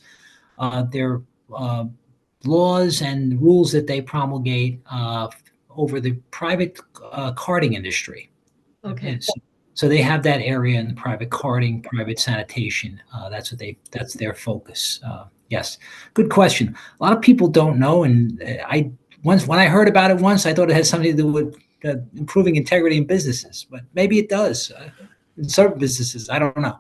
their laws and rules that they promulgate over the private carding industry. Okay. So they have that area in the private carding, private sanitation. That's their focus. Yes, good question. A lot of people don't know, and when I heard about it once, I thought it had something to do with improving integrity in businesses, but maybe it does in certain businesses. I don't know.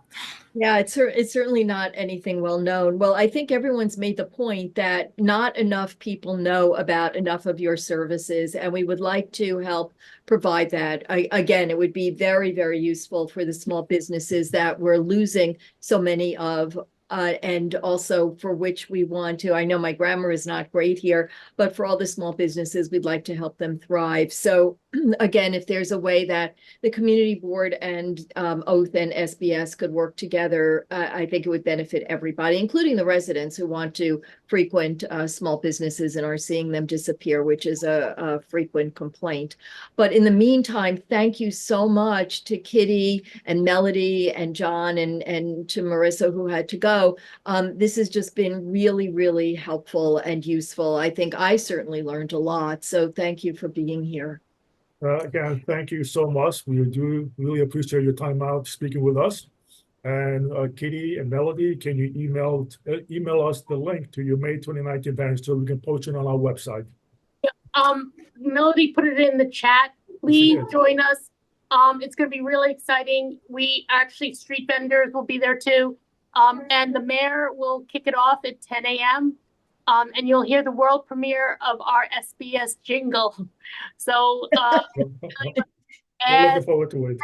Yeah, it's certainly not anything well known. Well, I think everyone's made the point that not enough people know about enough of your services, and we would like to help provide that. Again, it would be very, very useful for the small businesses that we're losing so many of, and also for which we want to. I know my grammar is not great here, but for all the small businesses, we'd like to help them thrive. So again, if there's a way that the community board and Oath and SBS could work together, I think it would benefit everybody, including the residents who want to frequent small businesses and are seeing them disappear, which is a frequent complaint. But in the meantime, thank you so much to Kitty and Melody and John and to Marissa, who had to go. This has just been really, really helpful and useful. I think I certainly learned a lot. So thank you for being here. Again, thank you so much. We do really appreciate your time out speaking with us. And Kitty and Melody, can you email us the link to your May 29th event so we can post it on our website? Melody put it in the chat. Please join us. It's going to be really exciting. We actually, street vendors will be there too. And the mayor will kick it off at 10 a.m. And you'll hear the world premiere of our SBS jingle. So, we're looking forward to it.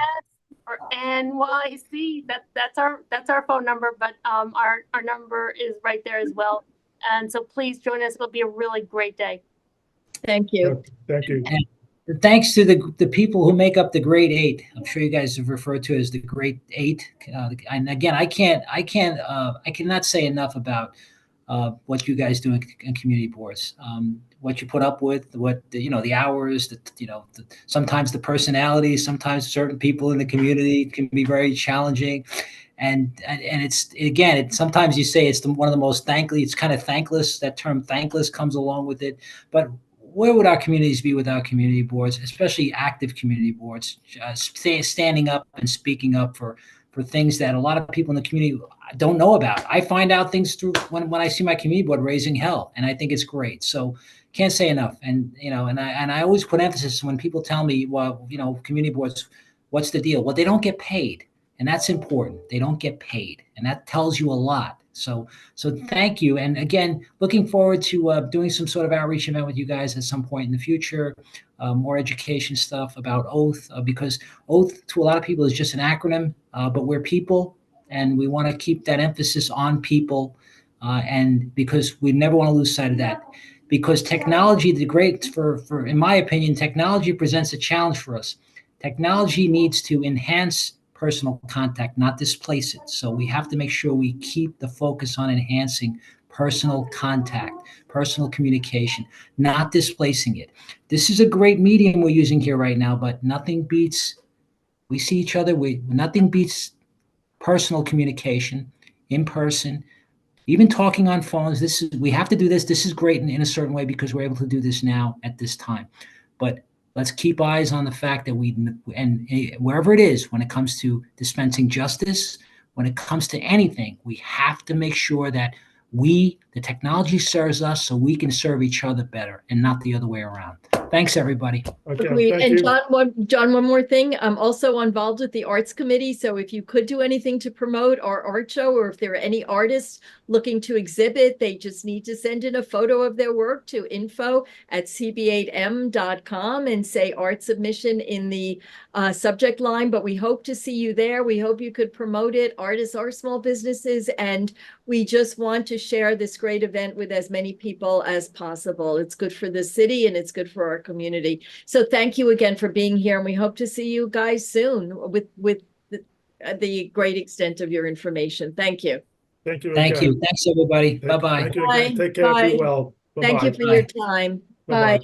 For NYC, that's our phone number, but our number is right there as well. And so please join us. It'll be a really great day. Thank you. Thank you. And thanks to the people who make up the Great Eight. I'm sure you guys have referred to it as the Great Eight. And again, I cannot say enough about what you guys do in community boards. What you put up with, the hours, sometimes the personalities, sometimes certain people in the community can be very challenging. And it's, again, sometimes you say it's one of the most it's kind of thankless. That term thankless comes along with it. But where would our communities be without community boards, especially active community boards, standing up and speaking up for things that a lot of people in the community don't know about? I find out things through when I see my community board raising hell, and I think it's great. So can't say enough. And I always put emphasis when people tell me, well, community boards, what's the deal? Well, they don't get paid, and that's important. They don't get paid, and that tells you a lot. So thank you. And again, looking forward to doing some sort of outreach event with you guys at some point in the future, more education stuff about Oath, because Oath to a lot of people is just an acronym, but we're people, and we want to keep that emphasis on people, and because we never want to lose sight of that. Because technology, in my opinion, technology presents a challenge for us. Technology needs to enhance personal contact, not displace it. So we have to make sure we keep the focus on enhancing personal contact, personal communication, not displacing it. This is a great medium we're using here right now, but nothing beats, we see each other, nothing beats personal communication in person, even talking on phones. We have to do this. This is great in a certain way because we're able to do this now at this time. But let's keep eyes on the fact that and wherever it is, when it comes to dispensing justice, when it comes to anything, we have to make sure that the technology serves us so we can serve each other better and not the other way around. Thanks, everybody. Okay, and John, one more thing. I'm also involved with the Arts Committee. So if you could do anything to promote our art show, or if there are any artists looking to exhibit, they just need to send in a photo of their work to info@cb8m.com and say art submission in the subject line. But we hope to see you there. We hope you could promote it. Artists are small businesses, and we just want to share this great event with as many people as possible. It's good for the city and it's good for our community. So thank you again for being here, and we hope to see you guys soon with the great extent of your information. Thank you. Thank you. Thank you. Thanks, everybody. Bye-bye. Thank you again. Take care. Be well. Thank you for your time. Bye.